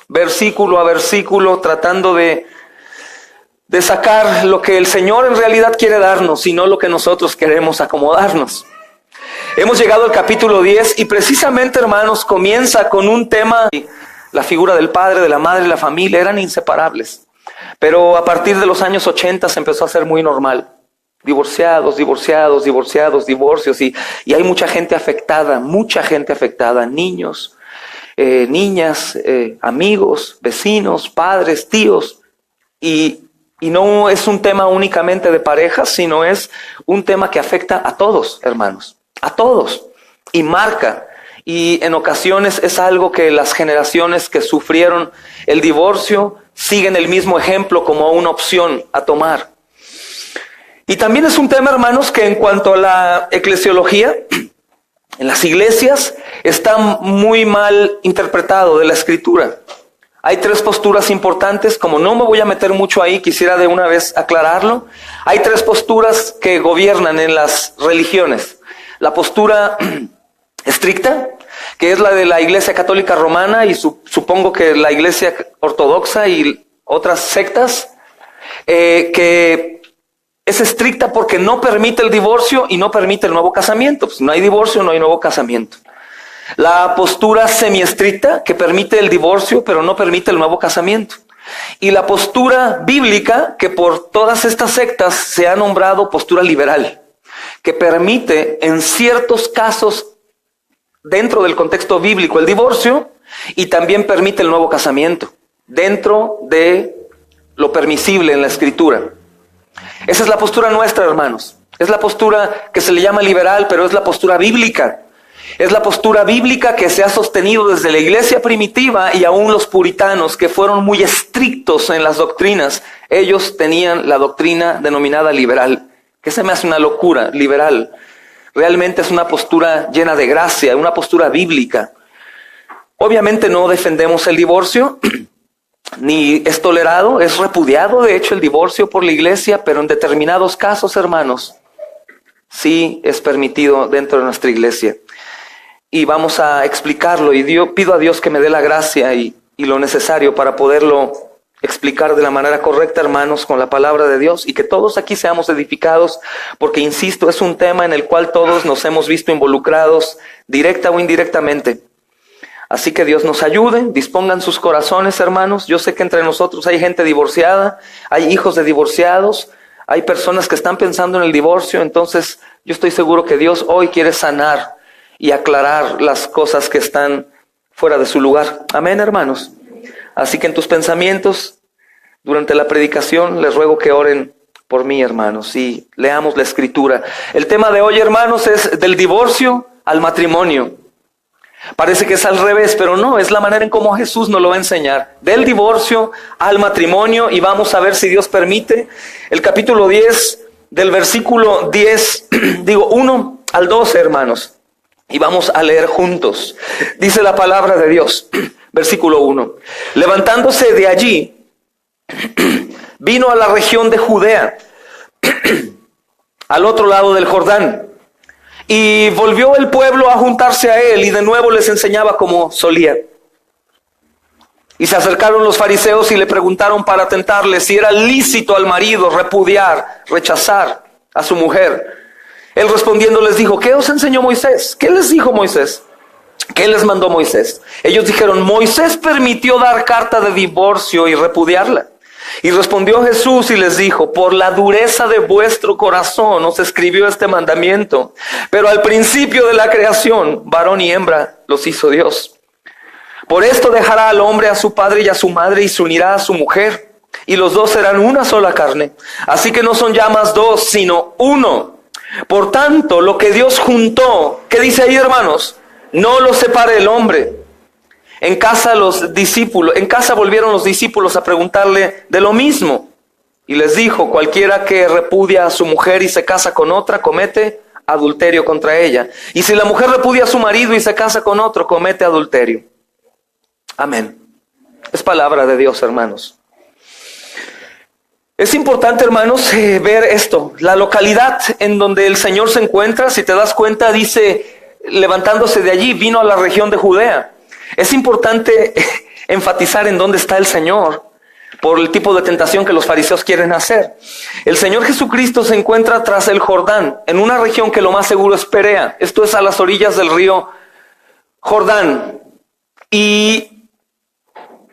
versículo a versículo, tratando de sacar lo que el Señor en realidad quiere darnos y no lo que nosotros queremos acomodarnos. Hemos llegado al capítulo 10 y precisamente, hermanos, comienza con un tema. La figura del padre, de la madre, la familia eran inseparables. Pero a partir de los años 80 se empezó a hacer muy normal. Divorciados, divorcios y hay mucha gente afectada, niños, niñas, amigos, vecinos, padres, tíos. Y no es un tema únicamente de parejas, sino es un tema que afecta a todos, hermanos, a todos, y marca. Y en ocasiones es algo que las generaciones que sufrieron el divorcio siguen el mismo ejemplo como una opción a tomar. Y también es un tema, hermanos, que en cuanto a la eclesiología, en las iglesias, está muy mal interpretado de la Escritura. Hay tres posturas importantes, como no me voy a meter mucho ahí, quisiera de una vez aclararlo. Hay tres posturas que gobiernan en las religiones. La postura estricta, que es la de la Iglesia Católica Romana y supongo que la Iglesia Ortodoxa y otras sectas, que es estricta porque no permite el divorcio y no permite el nuevo casamiento. Pues no hay divorcio, no hay nuevo casamiento. La postura semiestricta, que permite el divorcio pero no permite el nuevo casamiento. Y la postura bíblica, que por todas estas sectas se ha nombrado postura liberal, que permite en ciertos casos dentro del contexto bíblico el divorcio y también permite el nuevo casamiento dentro de lo permisible en la Escritura. Esa es la postura nuestra, hermanos. Es la postura que se le llama liberal, pero es la postura bíblica. Es la postura bíblica que se ha sostenido desde la iglesia primitiva y aún los puritanos, que fueron muy estrictos en las doctrinas. Ellos tenían la doctrina denominada liberal, que se me hace una locura, liberal. Realmente es una postura llena de gracia, una postura bíblica. Obviamente no defendemos el divorcio, ni es tolerado, es repudiado de hecho el divorcio por la iglesia, pero en determinados casos, hermanos, sí es permitido dentro de nuestra iglesia. Y vamos a explicarlo y pido a Dios que me dé la gracia y lo necesario para poderlo explicar de la manera correcta, hermanos, con la palabra de Dios, y que todos aquí seamos edificados, porque insisto, es un tema en el cual todos nos hemos visto involucrados, directa o indirectamente. Así que Dios nos ayude, dispongan sus corazones, hermanos. Yo sé que entre nosotros hay gente divorciada, hay hijos de divorciados, hay personas que están pensando en el divorcio. Entonces yo estoy seguro que Dios hoy quiere sanar y aclarar las cosas que están fuera de su lugar. Amén, hermanos. Así que en tus pensamientos, durante la predicación, les ruego que oren por mí, hermanos, y leamos la Escritura. El tema de hoy, hermanos, es del divorcio al matrimonio. Parece que es al revés, pero no, es la manera en cómo Jesús nos lo va a enseñar. Del divorcio al matrimonio, y vamos a ver si Dios permite. El capítulo 10, del versículo 1 al 12, hermanos. Y vamos a leer juntos. Dice la palabra de Dios, versículo 1. Levantándose de allí, vino a la región de Judea, al otro lado del Jordán. Y volvió el pueblo a juntarse a él y de nuevo les enseñaba como solía. Y se acercaron los fariseos y le preguntaron para tentarle si era lícito al marido repudiar, rechazar a su mujer. Él respondiendo les dijo, ¿qué os enseñó Moisés? ¿Qué les dijo Moisés? ¿Qué les mandó Moisés? Ellos dijeron, Moisés permitió dar carta de divorcio y repudiarla. Y respondió Jesús y les dijo, por la dureza de vuestro corazón os escribió este mandamiento. Pero al principio de la creación, varón y hembra los hizo Dios. Por esto dejará al hombre a su padre y a su madre y se unirá a su mujer. Y los dos serán una sola carne. Así que no son ya más dos, sino uno. Por tanto, lo que Dios juntó, ¿qué dice ahí, hermanos? No lo separe el hombre. En casa volvieron los discípulos a preguntarle de lo mismo. Y les dijo, cualquiera que repudia a su mujer y se casa con otra, comete adulterio contra ella. Y si la mujer repudia a su marido y se casa con otro, comete adulterio. Amén. Es palabra de Dios, hermanos. Es importante, hermanos, ver esto. La localidad en donde el Señor se encuentra, si te das cuenta, dice, levantándose de allí, vino a la región de Judea. Es importante enfatizar en dónde está el Señor por el tipo de tentación que los fariseos quieren hacer. El Señor Jesucristo se encuentra tras el Jordán, en una región que lo más seguro es Perea. Esto es a las orillas del río Jordán. Y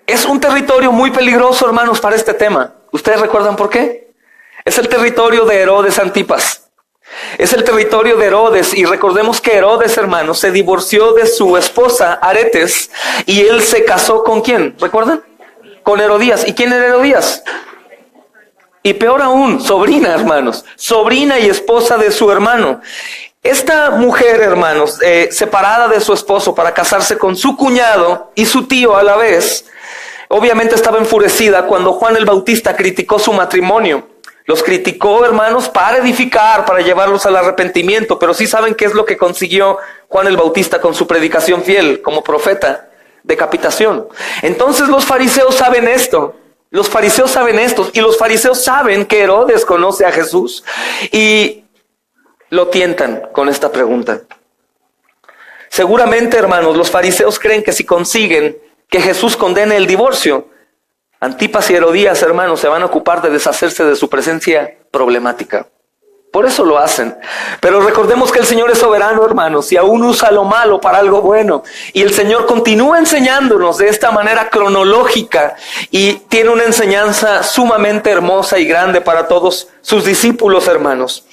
es un territorio muy peligroso, hermanos, para este tema. ¿Ustedes recuerdan por qué? Es el territorio de Herodes Antipas. Es el territorio de Herodes, y recordemos que Herodes, hermanos, se divorció de su esposa Aretes, y él se casó ¿con quién? ¿Recuerdan? Con Herodías. ¿Y quién era Herodías? Y peor aún, sobrina, hermanos, sobrina y esposa de su hermano. Esta mujer, hermanos, separada de su esposo para casarse con su cuñado y su tío a la vez, obviamente estaba enfurecida cuando Juan el Bautista criticó su matrimonio. Los criticó, hermanos, para edificar, para llevarlos al arrepentimiento. Pero sí saben qué es lo que consiguió Juan el Bautista con su predicación fiel como profeta: decapitación. Entonces los fariseos saben esto. Los fariseos saben esto. Y los fariseos saben que Herodes conoce a Jesús. Y lo tientan con esta pregunta. Seguramente, hermanos, los fariseos creen que si consiguen que Jesús condene el divorcio, Antipas y Herodías, hermanos, se van a ocupar de deshacerse de su presencia problemática. Por eso lo hacen. Pero recordemos que el Señor es soberano, hermanos, y aún usa lo malo para algo bueno. Y el Señor continúa enseñándonos de esta manera cronológica, y tiene una enseñanza sumamente hermosa y grande para todos sus discípulos, hermanos.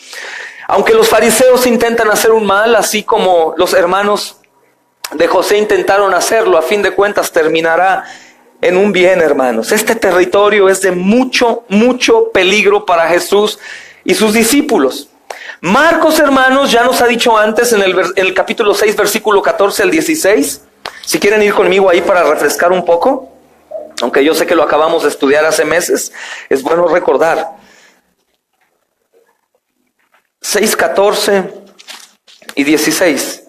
Aunque los fariseos intentan hacer un mal, así como los hermanos de José intentaron hacerlo, a fin de cuentas terminará en un bien, hermanos. Este territorio es de mucho, mucho peligro para Jesús y sus discípulos. Marcos, hermanos, ya nos ha dicho antes en el capítulo 6, versículo 14 al 16. Si quieren ir conmigo ahí para refrescar un poco, aunque yo sé que lo acabamos de estudiar hace meses, es bueno recordar. 6, 14 y 16.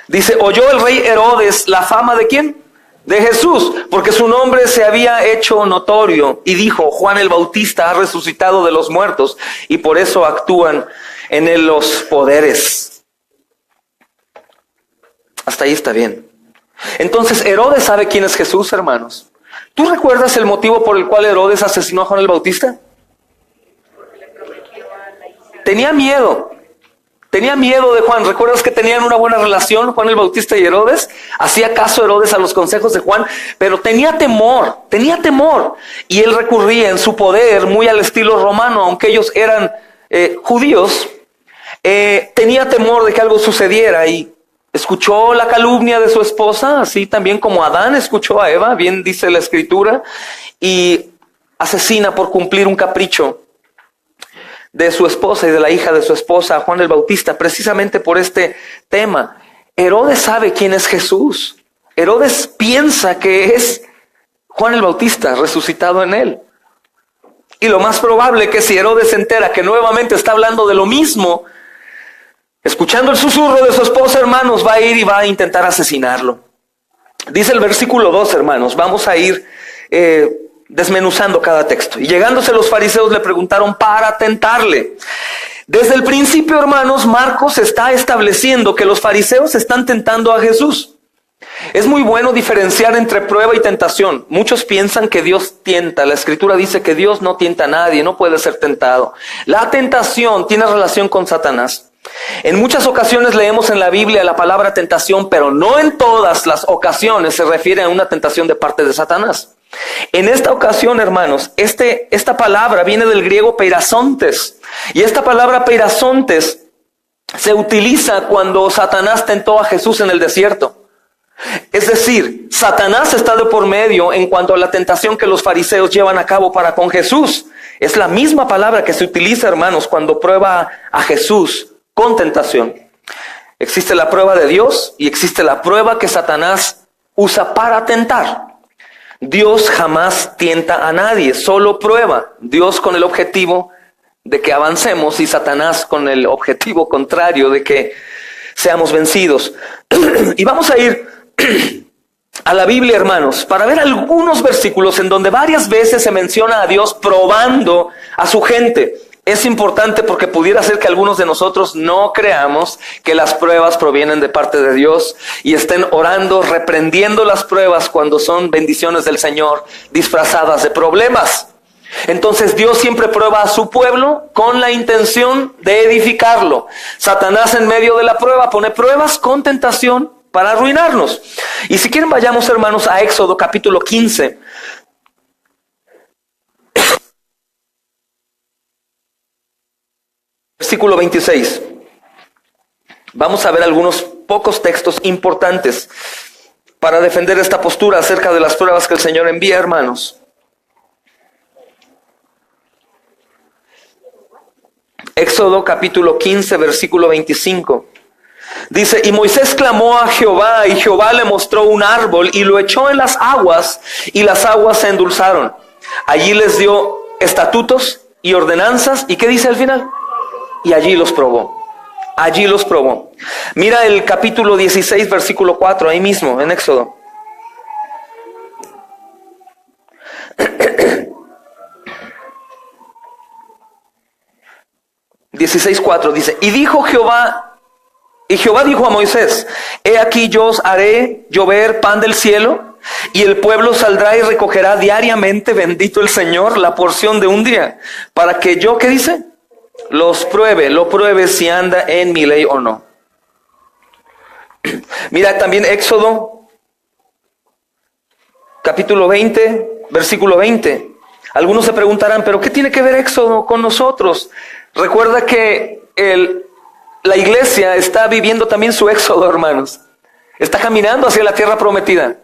Dice: oyó el rey Herodes la fama ¿de quién? De Jesús, porque su nombre se había hecho notorio, y dijo: Juan el Bautista ha resucitado de los muertos, y por eso actúan en él los poderes. Hasta ahí está bien. Entonces Herodes sabe quién es Jesús, hermanos. ¿Tú recuerdas el motivo por el cual Herodes asesinó a Juan el Bautista? Tenía miedo. Tenía miedo de Juan. ¿Recuerdas que tenían una buena relación Juan el Bautista y Herodes? Hacía caso Herodes a los consejos de Juan, pero tenía temor. Y él recurría en su poder muy al estilo romano, aunque ellos eran judíos. Tenía temor de que algo sucediera, y escuchó la calumnia de su esposa, así también como Adán escuchó a Eva, bien dice la Escritura, y asesina por cumplir un capricho de su esposa y de la hija de su esposa, Juan el Bautista, precisamente por este tema. Herodes sabe quién es Jesús. Herodes piensa que es Juan el Bautista resucitado en él. Y lo más probable que si Herodes se entera que nuevamente está hablando de lo mismo, escuchando el susurro de su esposa, hermanos, va a ir y va a intentar asesinarlo. Dice el versículo 2, hermanos, vamos a ir desmenuzando cada texto. Y llegándose los fariseos le preguntaron para tentarle. Desde el principio, hermanos, Marcos está estableciendo que los fariseos están tentando a Jesús. Es muy bueno diferenciar entre prueba y tentación. Muchos piensan que Dios tienta. La Escritura dice que Dios no tienta a nadie, no puede ser tentado. La tentación tiene relación con Satanás. En muchas ocasiones leemos en la Biblia la palabra tentación, pero no en todas las ocasiones se refiere a una tentación de parte de Satanás. En esta ocasión, hermanos, esta palabra viene del griego peirasontes. Y esta palabra peirasontes se utiliza cuando Satanás tentó a Jesús en el desierto. Es decir, Satanás está de por medio en cuanto a la tentación que los fariseos llevan a cabo para con Jesús. Es la misma palabra que se utiliza, hermanos, cuando prueba a Jesús con tentación. Existe la prueba de Dios y existe la prueba que Satanás usa para tentar. Dios jamás tienta a nadie, solo prueba. Dios con el objetivo de que avancemos y Satanás con el objetivo contrario de que seamos vencidos. Y vamos a ir a la Biblia, hermanos, para ver algunos versículos en donde varias veces se menciona a Dios probando a su gente. Es importante porque pudiera ser que algunos de nosotros no creamos que las pruebas provienen de parte de Dios y estén orando, reprendiendo las pruebas cuando son bendiciones del Señor disfrazadas de problemas. Entonces Dios siempre prueba a su pueblo con la intención de edificarlo. Satanás en medio de la prueba pone pruebas con tentación para arruinarnos. Y si quieren vayamos, hermanos, a Éxodo capítulo 15. Versículo 26. Vamos a ver algunos pocos textos importantes para defender esta postura acerca de las pruebas que el Señor envía, hermanos. Éxodo capítulo 15, versículo 25. Dice, y Moisés clamó a Jehová, y Jehová le mostró un árbol, y lo echó en las aguas, y las aguas se endulzaron. Allí les dio estatutos y ordenanzas, ¿y qué dice al final? Y allí los probó. Allí los probó. Mira el capítulo 16, versículo 4, ahí mismo, en Éxodo. (16:4) dice, y Jehová dijo a Moisés, he aquí yo os haré llover pan del cielo, y el pueblo saldrá y recogerá diariamente, bendito el Señor, la porción de un día, para que yo, ¿qué dice? Lo pruebe si anda en mi ley o no. Mira también Éxodo, capítulo 20, versículo 20. Algunos se preguntarán, ¿pero qué tiene que ver Éxodo con nosotros? Recuerda que la iglesia está viviendo también su éxodo, hermanos. Está caminando hacia la tierra prometida.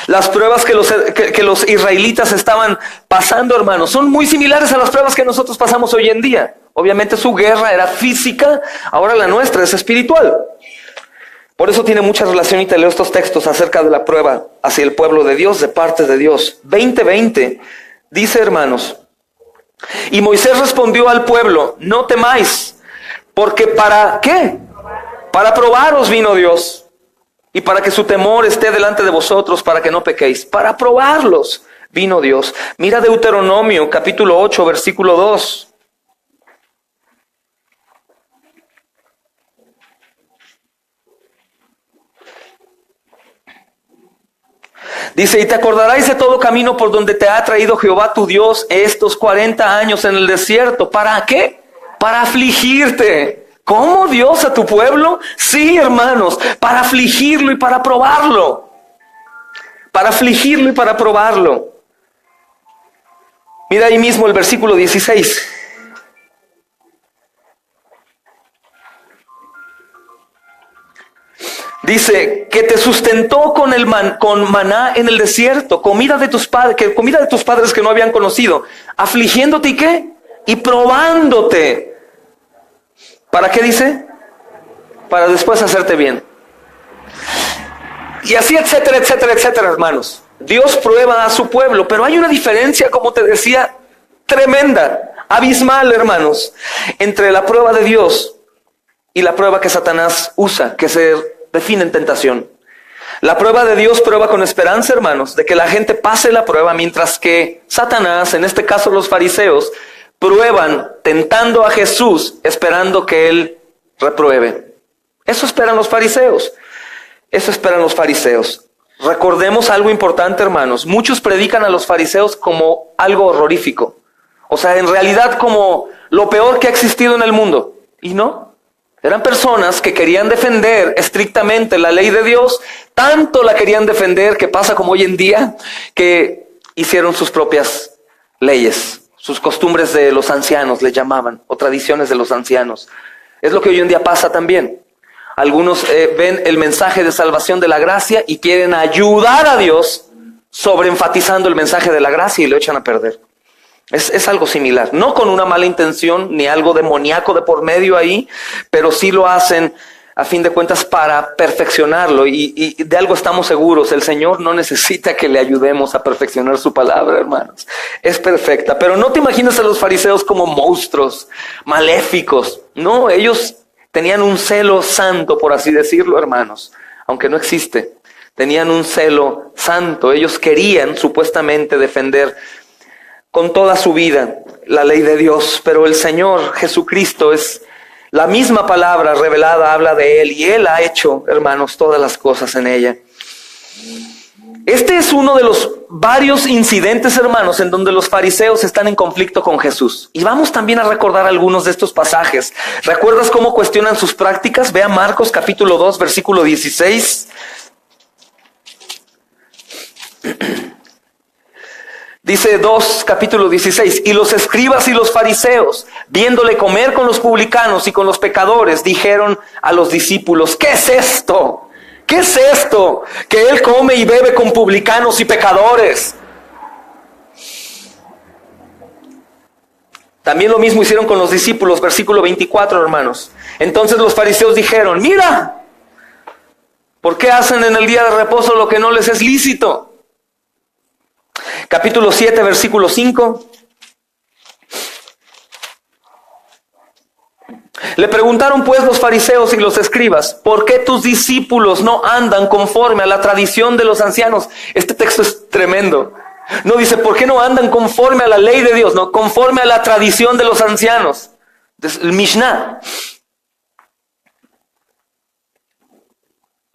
Las pruebas que los israelitas estaban pasando, hermanos, son muy similares a las pruebas que nosotros pasamos hoy en día. Obviamente su guerra era física, ahora la nuestra es espiritual. Por eso tiene mucha relación, y te leo estos textos acerca de la prueba hacia el pueblo de Dios, de parte de Dios. 20:20 dice, hermanos, y Moisés respondió al pueblo, no temáis, porque ¿para qué? Para probaros vino Dios, y para que su temor esté delante de vosotros, para que no pequéis. Para probarlos vino Dios. Mira Deuteronomio capítulo 8, versículo 2. Dice, y te acordarás de todo camino por donde te ha traído Jehová tu Dios estos 40 años en el desierto. ¿Para qué? Para afligirte. ¿Cómo, Dios, a tu pueblo? Sí, hermanos, para afligirlo y para probarlo. Para afligirlo y para probarlo. Mira ahí mismo el versículo 16. Dice, que te sustentó con maná en el desierto, comida de tus padres que no habían conocido, afligiéndote y ¿qué? Y probándote. ¿Para qué dice? Para después hacerte bien. Y así, etcétera, etcétera, etcétera, hermanos. Dios prueba a su pueblo, pero hay una diferencia, como te decía, tremenda, abismal, hermanos, entre la prueba de Dios y la prueba que Satanás usa, que se define en tentación. La prueba de Dios prueba con esperanza, hermanos, de que la gente pase la prueba, mientras que Satanás, en este caso los fariseos, prueban tentando a Jesús, esperando que Él repruebe. Eso esperan los fariseos. Eso esperan los fariseos. Recordemos algo importante, hermanos. Muchos predican a los fariseos como algo horrorífico. O sea, en realidad como lo peor que ha existido en el mundo. Y no. Eran personas que querían defender estrictamente la ley de Dios. Tanto la querían defender, que pasa como hoy en día, que hicieron sus propias leyes. Sus costumbres de los ancianos le llamaban, o tradiciones de los ancianos. Es lo que hoy en día pasa también. Algunos ven el mensaje de salvación de la gracia y quieren ayudar a Dios sobreenfatizando el mensaje de la gracia y lo echan a perder. Es algo similar, no con una mala intención ni algo demoníaco de por medio ahí, pero sí lo hacen a fin de cuentas para perfeccionarlo. Y de algo estamos seguros, el Señor no necesita que le ayudemos a perfeccionar su palabra, hermanos. Es perfecta, pero no te imagines a los fariseos como monstruos maléficos. No, ellos tenían un celo santo, por así decirlo, hermanos, aunque no existe. Tenían un celo santo. Ellos querían supuestamente defender con toda su vida la ley de Dios, pero el Señor Jesucristo es la misma palabra revelada, habla de Él, y Él ha hecho, hermanos, todas las cosas en ella. Este es uno de los varios incidentes, hermanos, en donde los fariseos están en conflicto con Jesús. Y vamos también a recordar algunos de estos pasajes. ¿Recuerdas cómo cuestionan sus prácticas? Ve a Marcos capítulo 2, versículo 16. Dice 2, capítulo 16, y los escribas y los fariseos, viéndole comer con los publicanos y con los pecadores, dijeron a los discípulos, ¿qué es esto? ¿Qué es esto? Que él come y bebe con publicanos y pecadores. También lo mismo hicieron con los discípulos, versículo 24, hermanos. Entonces los fariseos dijeron, mira, ¿por qué hacen en el día de reposo lo que no les es lícito? Capítulo 7, versículo 5. Le preguntaron pues los fariseos y los escribas, ¿por qué tus discípulos no andan conforme a la tradición de los ancianos? Este texto es tremendo. No dice, ¿por qué no andan conforme a la ley de Dios? No, conforme a la tradición de los ancianos. El Mishnah.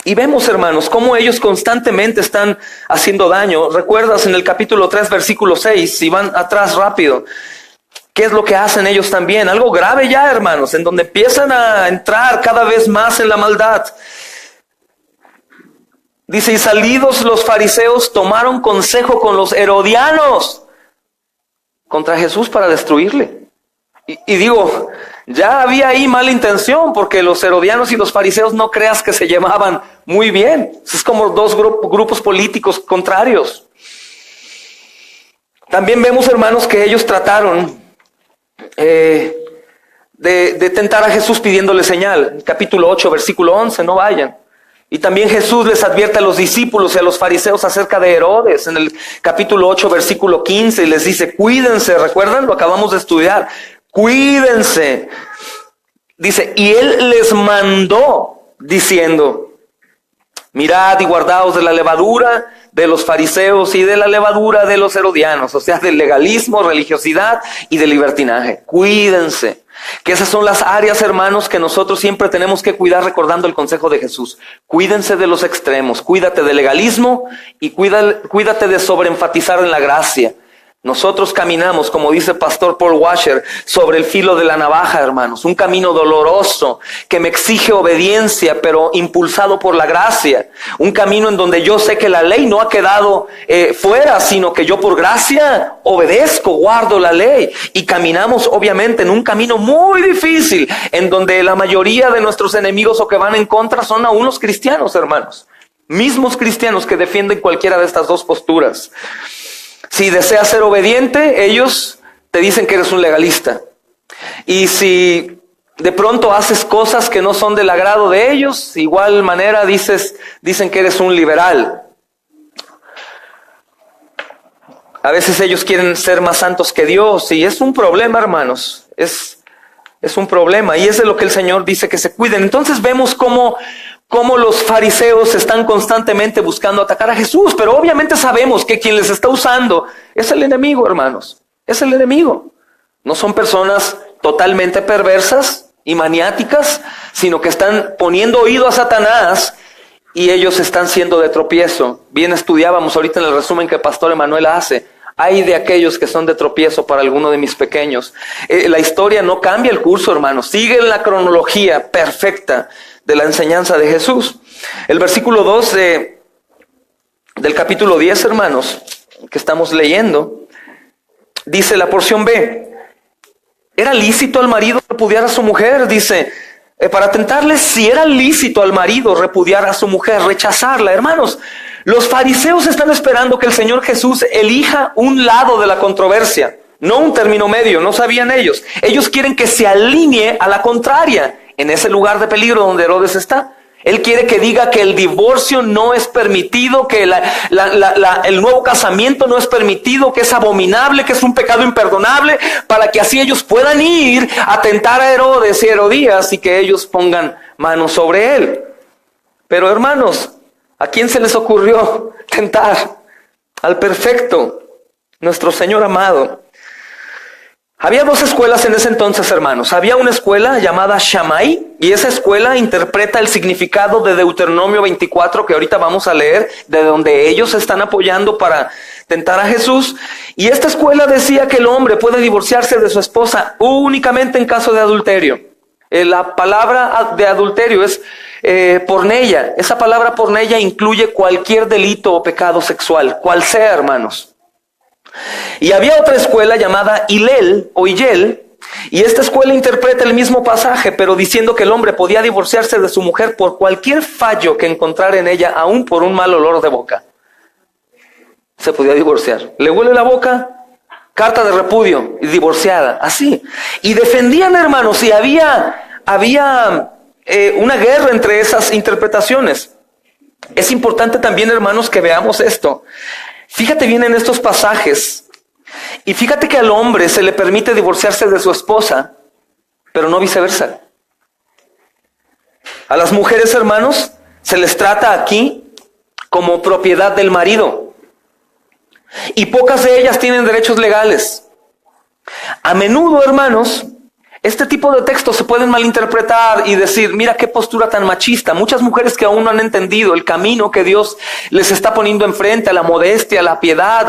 Y vemos, hermanos, cómo ellos constantemente están haciendo daño. ¿Recuerdas en el capítulo 3, versículo 6? Si van atrás rápido. ¿Qué es lo que hacen ellos también? Algo grave ya, hermanos, en donde empiezan a entrar cada vez más en la maldad. Dice, y salidos los fariseos tomaron consejo con los herodianos contra Jesús para destruirle. Y digo, ya había ahí mala intención, porque los herodianos y los fariseos no creas que se llevaban muy bien. Es como dos grupos políticos contrarios. También vemos, hermanos, que ellos trataron de tentar a Jesús pidiéndole señal. Capítulo 8, versículo 11, no vayan. Y también Jesús les advierte a los discípulos y a los fariseos acerca de Herodes. En el capítulo 8, versículo 15, y les dice, cuídense, ¿recuerdan? Lo acabamos de estudiar. Cuídense. Dice, y él les mandó diciendo, mirad y guardaos de la levadura de los fariseos y de la levadura de los herodianos, o sea, del legalismo, religiosidad y del libertinaje. Cuídense. Que esas son las áreas, hermanos, que nosotros siempre tenemos que cuidar, recordando el consejo de Jesús. Cuídense de los extremos, cuídate del legalismo y cuídate de sobreenfatizar en la gracia. Nosotros caminamos, como dice el pastor Paul Washer, sobre el filo de la navaja, hermanos. Un camino doloroso que me exige obediencia, pero impulsado por la gracia. Un camino en donde yo sé que la ley no ha quedado fuera, sino que yo por gracia obedezco, guardo la ley. Y caminamos, obviamente, en un camino muy difícil, en donde la mayoría de nuestros enemigos o que van en contra son aún los cristianos, hermanos. Mismos cristianos que defienden cualquiera de estas dos posturas. Si deseas ser obediente, ellos te dicen que eres un legalista. Y si de pronto haces cosas que no son del agrado de ellos, de igual manera dicen que eres un liberal. A veces ellos quieren ser más santos que Dios y es un problema, hermanos. Es un problema y es de lo que el Señor dice que se cuiden. Entonces vemos cómo los fariseos están constantemente buscando atacar a Jesús, pero obviamente sabemos que quien les está usando es el enemigo, hermanos. Es el enemigo. No son personas totalmente perversas y maniáticas, sino que están poniendo oído a Satanás y ellos están siendo de tropiezo. Bien estudiábamos ahorita en el resumen que el pastor Emanuel hace. Hay de aquellos que son de tropiezo para alguno de mis pequeños. La historia no cambia el curso, hermanos. Sigue la cronología perfecta de la enseñanza de Jesús. El versículo 2 del capítulo 10, hermanos, que estamos leyendo, dice la porción B. ¿Era lícito al marido repudiar a su mujer? Dice, para tentarles si era lícito al marido repudiar a su mujer, rechazarla. Hermanos, los fariseos están esperando que el Señor Jesús elija un lado de la controversia, no un término medio, no sabían ellos. Ellos quieren que se alinee a la contraria. En ese lugar de peligro donde Herodes está, él quiere que diga que el divorcio no es permitido, que el nuevo casamiento no es permitido, que es abominable, que es un pecado imperdonable, para que así ellos puedan ir a tentar a Herodes y Herodías y que ellos pongan manos sobre él. Pero hermanos, ¿a quién se les ocurrió tentar? Al perfecto, nuestro Señor amado. Había dos escuelas en ese entonces, hermanos. Había una escuela llamada Shammai, y esa escuela interpreta el significado de Deuteronomio 24, que ahorita vamos a leer, de donde ellos se están apoyando para tentar a Jesús. Y esta escuela decía que el hombre puede divorciarse de su esposa únicamente en caso de adulterio. La palabra de adulterio es porneia. Esa palabra porneia incluye cualquier delito o pecado sexual, cual sea, hermanos. Y había otra escuela llamada Hillel o Hillel, y esta escuela interpreta el mismo pasaje, pero diciendo que el hombre podía divorciarse de su mujer por cualquier fallo que encontrara en ella, aún por un mal olor de boca. Se podía divorciar. ¿Le huele la boca? Carta de repudio, y divorciada, así. Y defendían, hermanos, y había una guerra entre esas interpretaciones. Es importante también, hermanos, que veamos esto. Fíjate bien en estos pasajes, y fíjate que al hombre se le permite divorciarse de su esposa, pero no viceversa. A las mujeres, hermanos, se les trata aquí como propiedad del marido, y pocas de ellas tienen derechos legales. A menudo, hermanos, este tipo de textos se pueden malinterpretar y decir, mira qué postura tan machista. Muchas mujeres que aún no han entendido el camino que Dios les está poniendo enfrente, a la modestia, a la piedad,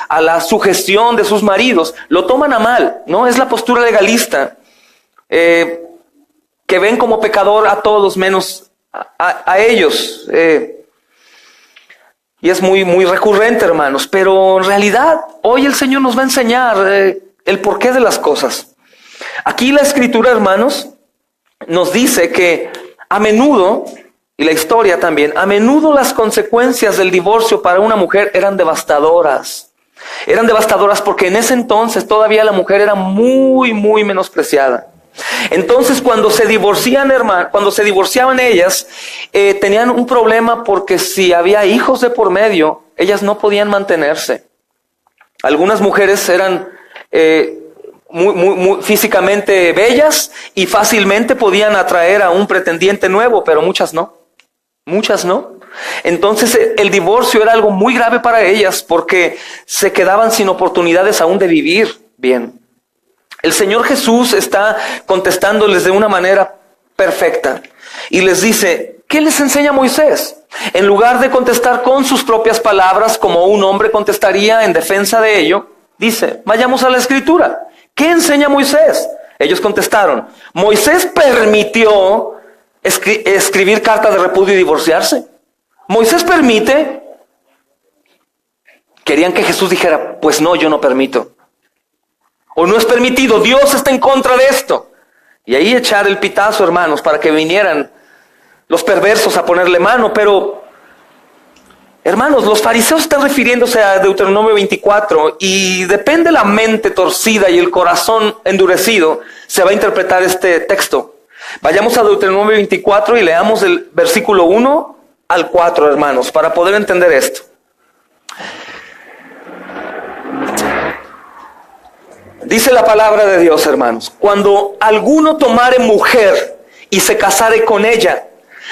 a la sugestión de sus maridos, lo toman a mal, ¿no? Es la postura legalista, que ven como pecador a todos menos a ellos. Y es muy, muy recurrente, hermanos. Pero en realidad, hoy el Señor nos va a enseñar el porqué de las cosas. Aquí la Escritura, hermanos, nos dice que a menudo, y la historia también, a menudo las consecuencias del divorcio para una mujer eran devastadoras. Eran devastadoras porque en ese entonces todavía la mujer era muy, muy menospreciada. Entonces cuando se divorciaban ellas, tenían un problema porque si había hijos de por medio, ellas no podían mantenerse. Algunas mujeres eran muy físicamente bellas y fácilmente podían atraer a un pretendiente nuevo, pero muchas no. Entonces el divorcio era algo muy grave para ellas porque se quedaban sin oportunidades aún de vivir bien. El Señor Jesús está contestándoles de una manera perfecta y les dice, ¿qué les enseña Moisés? En lugar de contestar con sus propias palabras como un hombre contestaría en defensa de ello, dice, vayamos a la Escritura. ¿Qué enseña Moisés? Ellos contestaron, Moisés permitió escribir carta de repudio y divorciarse. Moisés permite. Querían que Jesús dijera, pues no, yo no permito. O no es permitido, Dios está en contra de esto. Y ahí echar el pitazo, hermanos, para que vinieran los perversos a ponerle mano. Pero, hermanos, los fariseos están refiriéndose a Deuteronomio 24 y depende la mente torcida y el corazón endurecido, se va a interpretar este texto. Vayamos a Deuteronomio 24 y leamos el versículo 1 al 4, hermanos, para poder entender esto. Dice la palabra de Dios, hermanos, cuando alguno tomare mujer y se casare con ella,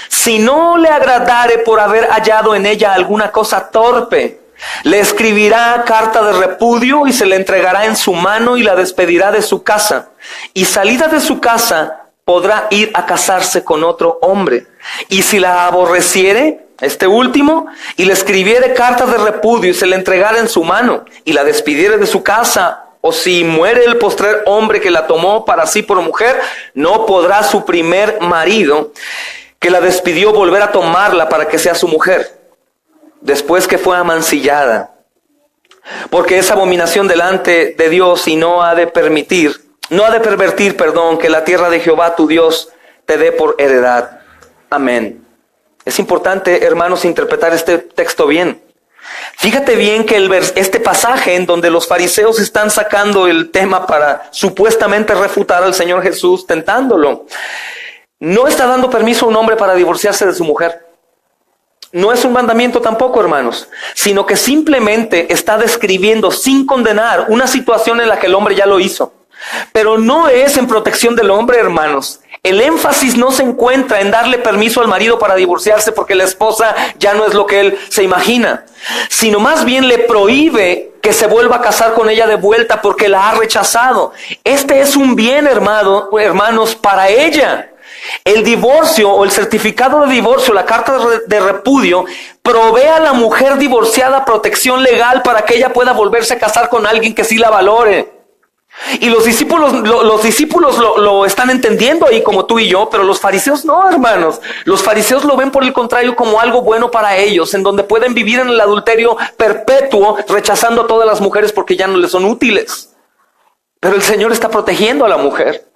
si no le agradare por haber hallado en ella alguna cosa torpe, le escribirá carta de repudio y se le entregará en su mano y la despedirá de su casa. Y salida de su casa podrá ir a casarse con otro hombre. Y si la aborreciere, este último, y le escribiere carta de repudio y se le entregara en su mano y la despidiere de su casa, o si muere el postrer hombre que la tomó para sí por mujer, no podrá su primer marido que la despidió volver a tomarla para que sea su mujer, después que fue amancillada. Porque es abominación delante de Dios y no ha de pervertir, que la tierra de Jehová tu Dios te dé por heredad. Amén. Es importante, hermanos, interpretar este texto bien. Fíjate bien que este pasaje en donde los fariseos están sacando el tema para supuestamente refutar al Señor Jesús, tentándolo, no está dando permiso a un hombre para divorciarse de su mujer. No es un mandamiento tampoco, hermanos, sino que simplemente está describiendo sin condenar una situación en la que el hombre ya lo hizo. Pero no es en protección del hombre, hermanos. El énfasis no se encuentra en darle permiso al marido para divorciarse porque la esposa ya no es lo que él se imagina, sino más bien le prohíbe que se vuelva a casar con ella de vuelta porque la ha rechazado. Este es un bien, hermanos, para ella. El divorcio o el certificado de divorcio, la carta de repudio, provee a la mujer divorciada protección legal para que ella pueda volverse a casar con alguien que sí la valore. Y los discípulos lo están entendiendo ahí como tú y yo, pero los fariseos no, hermanos. Los fariseos lo ven por el contrario como algo bueno para ellos, en donde pueden vivir en el adulterio perpetuo, rechazando a todas las mujeres porque ya no les son útiles. Pero el Señor está protegiendo a la mujer.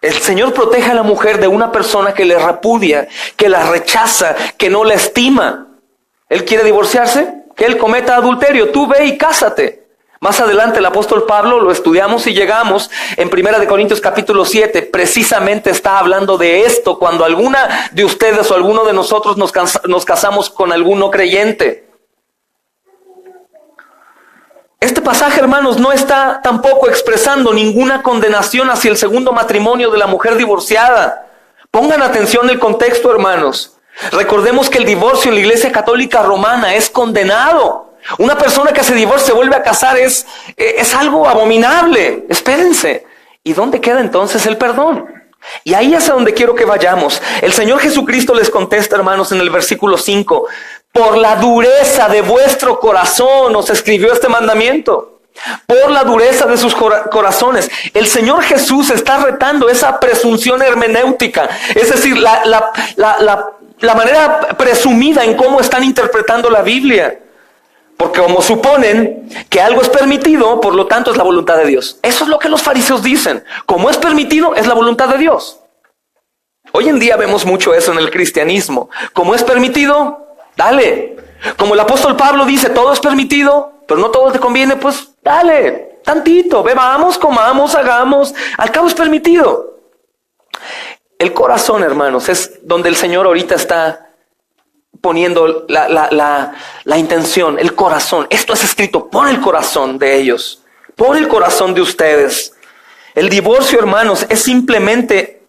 El Señor protege a la mujer de una persona que le repudia, que la rechaza, que no la estima. Él quiere divorciarse, que él cometa adulterio. Tú ve y cásate. Más adelante el apóstol Pablo, lo estudiamos y llegamos en 1 Corintios capítulo 7, precisamente está hablando de esto, cuando alguna de ustedes o alguno de nosotros nos casamos con algún no creyente. Este pasaje, hermanos, no está tampoco expresando ninguna condenación hacia el segundo matrimonio de la mujer divorciada. Pongan atención el contexto, hermanos. Recordemos que el divorcio en la Iglesia Católica Romana es condenado. Una persona que se divorcia, se vuelve a casar, es algo abominable. Espérense. ¿Y dónde queda entonces el perdón? Y ahí es a donde quiero que vayamos. El Señor Jesucristo les contesta, hermanos, en el versículo 5. Por la dureza de vuestro corazón os escribió este mandamiento. Por la dureza de sus corazones. El Señor Jesús está retando esa presunción hermenéutica. Es decir, la manera presumida en cómo están interpretando la Biblia. Porque como suponen que algo es permitido, por lo tanto es la voluntad de Dios. Eso es lo que los fariseos dicen. Como es permitido, es la voluntad de Dios. Hoy en día vemos mucho eso en el cristianismo. Como es permitido, dale. Como el apóstol Pablo dice, todo es permitido, pero no todo te conviene, pues dale, tantito. Bebamos, comamos, hagamos. Al cabo es permitido. El corazón, hermanos, es donde el Señor ahorita está poniendo la intención, el corazón. Esto es escrito por el corazón de ellos, por el corazón de ustedes. El divorcio, hermanos, es simplemente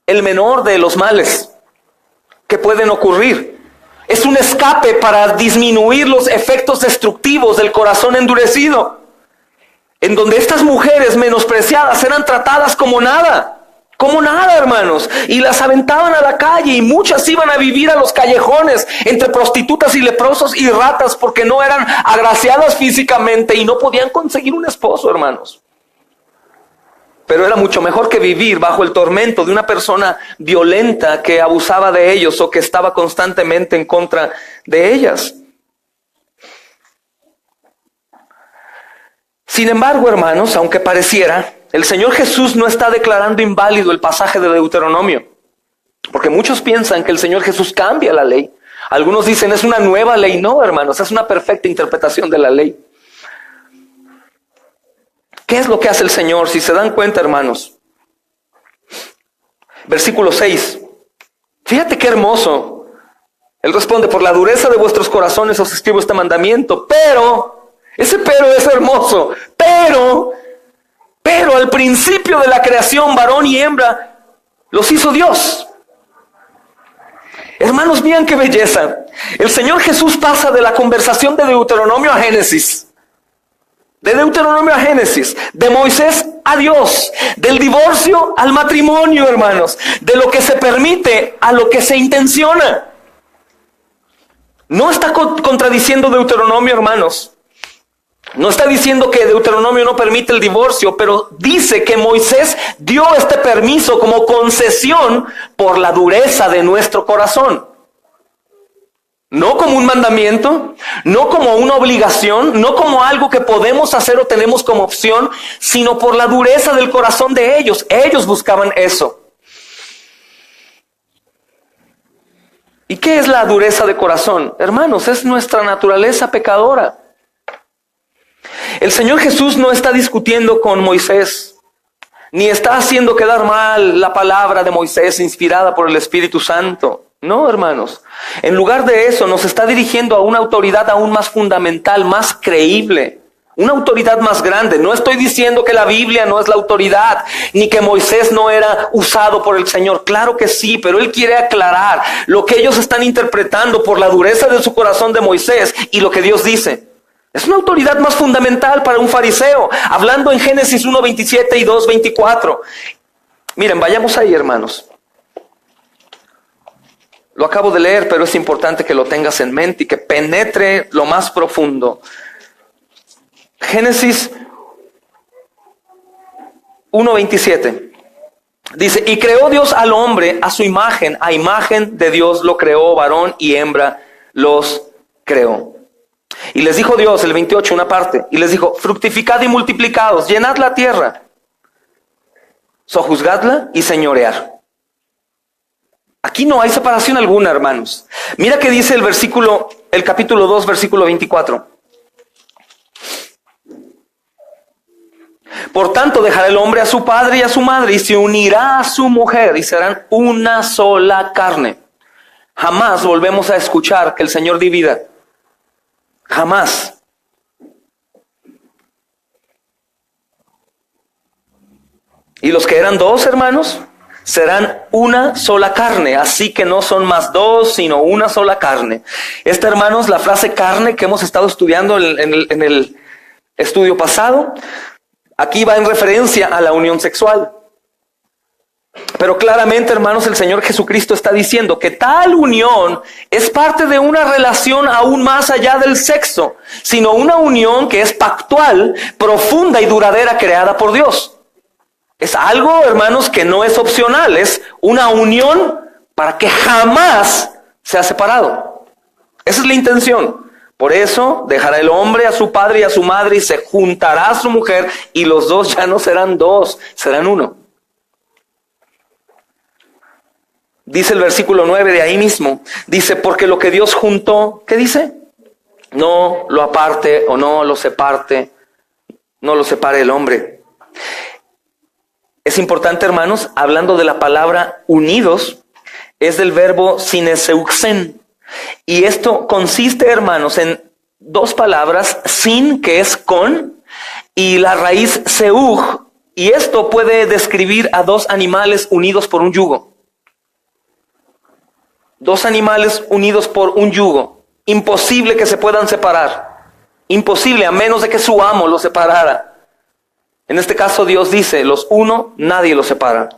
el menor de los males que pueden ocurrir. Es un escape para disminuir los efectos destructivos del corazón endurecido, en donde estas mujeres menospreciadas eran tratadas como nada, hermanos, y las aventaban a la calle, y muchas iban a vivir a los callejones entre prostitutas y leprosos y ratas porque no eran agraciadas físicamente y no podían conseguir un esposo, hermanos. Pero era mucho mejor que vivir bajo el tormento de una persona violenta que abusaba de ellos o que estaba constantemente en contra de ellas. Sin embargo, hermanos, aunque pareciera, el Señor Jesús no está declarando inválido el pasaje de Deuteronomio, porque muchos piensan que el Señor Jesús cambia la ley. Algunos dicen es una nueva ley. No, hermanos, es una perfecta interpretación de la ley. ¿Qué es lo que hace el Señor? Si se dan cuenta, hermanos. Versículo 6. Fíjate qué hermoso. Él responde, por la dureza de vuestros corazones os escribo este mandamiento, pero, ese pero es hermoso, pero al principio de la creación, varón y hembra, los hizo Dios. Hermanos, vean qué belleza. El Señor Jesús pasa de la conversación de Deuteronomio a Génesis. De Deuteronomio a Génesis, de Moisés a Dios, del divorcio al matrimonio, hermanos, de lo que se permite a lo que se intenciona. No está contradiciendo Deuteronomio, hermanos. No está diciendo que Deuteronomio no permite el divorcio, pero dice que Moisés dio este permiso como concesión por la dureza de nuestro corazón. No como un mandamiento, no como una obligación, no como algo que podemos hacer o tenemos como opción, sino por la dureza del corazón de ellos. Ellos buscaban eso. ¿Y qué es la dureza de corazón? Hermanos, es nuestra naturaleza pecadora. El Señor Jesús no está discutiendo con Moisés, ni está haciendo quedar mal la palabra de Moisés inspirada por el Espíritu Santo. No, hermanos. En lugar de eso, nos está dirigiendo a una autoridad aún más fundamental, más creíble, una autoridad más grande. No estoy diciendo que la Biblia no es la autoridad, ni que Moisés no era usado por el Señor. Claro que sí, pero Él quiere aclarar lo que ellos están interpretando por la dureza de su corazón de Moisés y lo que Dios dice. Es una autoridad más fundamental para un fariseo, hablando en Génesis 1:27 y 2:24. Miren, vayamos ahí, hermanos. Lo acabo de leer, pero es importante que lo tengas en mente y que penetre lo más profundo. Génesis 1:27 dice: y creó Dios al hombre a su imagen, a imagen de Dios lo creó, varón y hembra los creó. Y les dijo Dios, el 28, una parte, y les dijo: fructificad y multiplicaos, llenad la tierra, sojuzgadla y señorear. Aquí no hay separación alguna, hermanos. Mira que dice el capítulo 2, versículo 24. Por tanto, dejará el hombre a su padre y a su madre, y se unirá a su mujer, y serán una sola carne. Jamás volvemos a escuchar que el Señor divida. Jamás. Y los que eran dos, hermanos, serán una sola carne. Así que no son más dos, sino una sola carne. Esta, hermanos, la frase carne que hemos estado estudiando en el estudio pasado, aquí va en referencia a la unión sexual. Pero claramente, hermanos, el Señor Jesucristo está diciendo que tal unión es parte de una relación aún más allá del sexo, sino una unión que es pactual, profunda y duradera, creada por Dios. Es algo, hermanos, que no es opcional, es una unión para que jamás sea separado. Esa es la intención. Por eso dejará el hombre a su padre y a su madre y se juntará a su mujer, y los dos ya no serán dos, serán uno. Dice el versículo 9 de ahí mismo, dice: porque lo que Dios juntó, ¿qué dice? No lo aparte o no lo separe el hombre. Es importante, hermanos, hablando de la palabra unidos, es del verbo sineseuxen. Y esto consiste, hermanos, en dos palabras: sin, que es con, y la raíz seug. Y esto puede describir a dos animales unidos por un yugo. Dos animales unidos por un yugo. Imposible que se puedan separar. Imposible, a menos de que su amo los separara. En este caso Dios dice: los uno, nadie los separa.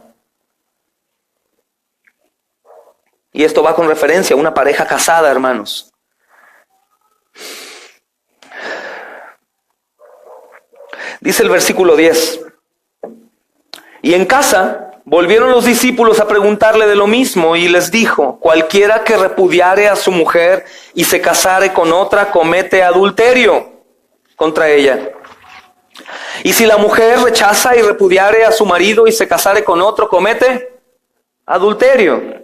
Y esto va con referencia a una pareja casada, hermanos. Dice el versículo 10. Y en casa volvieron los discípulos a preguntarle de lo mismo, y les dijo: cualquiera que repudiare a su mujer y se casare con otra, comete adulterio contra ella. Y si la mujer rechaza y repudiare a su marido y se casare con otro, comete adulterio.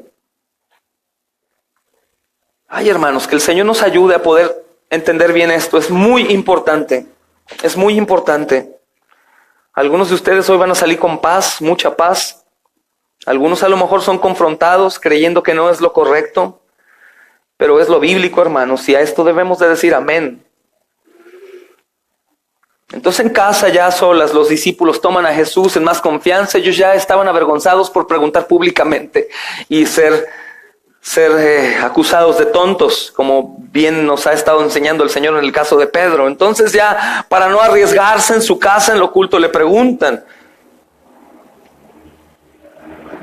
Ay, hermanos, que el Señor nos ayude a poder entender bien esto. Es muy importante. Es muy importante. Algunos de ustedes hoy van a salir con paz, mucha paz. Algunos a lo mejor son confrontados creyendo que no es lo correcto, pero es lo bíblico, hermanos, y a esto debemos de decir amén. Entonces en casa, ya solas, los discípulos toman a Jesús en más confianza. Ellos ya estaban avergonzados por preguntar públicamente y ser acusados de tontos, como bien nos ha estado enseñando el Señor en el caso de Pedro. Entonces ya, para no arriesgarse en su casa, en lo oculto, le preguntan.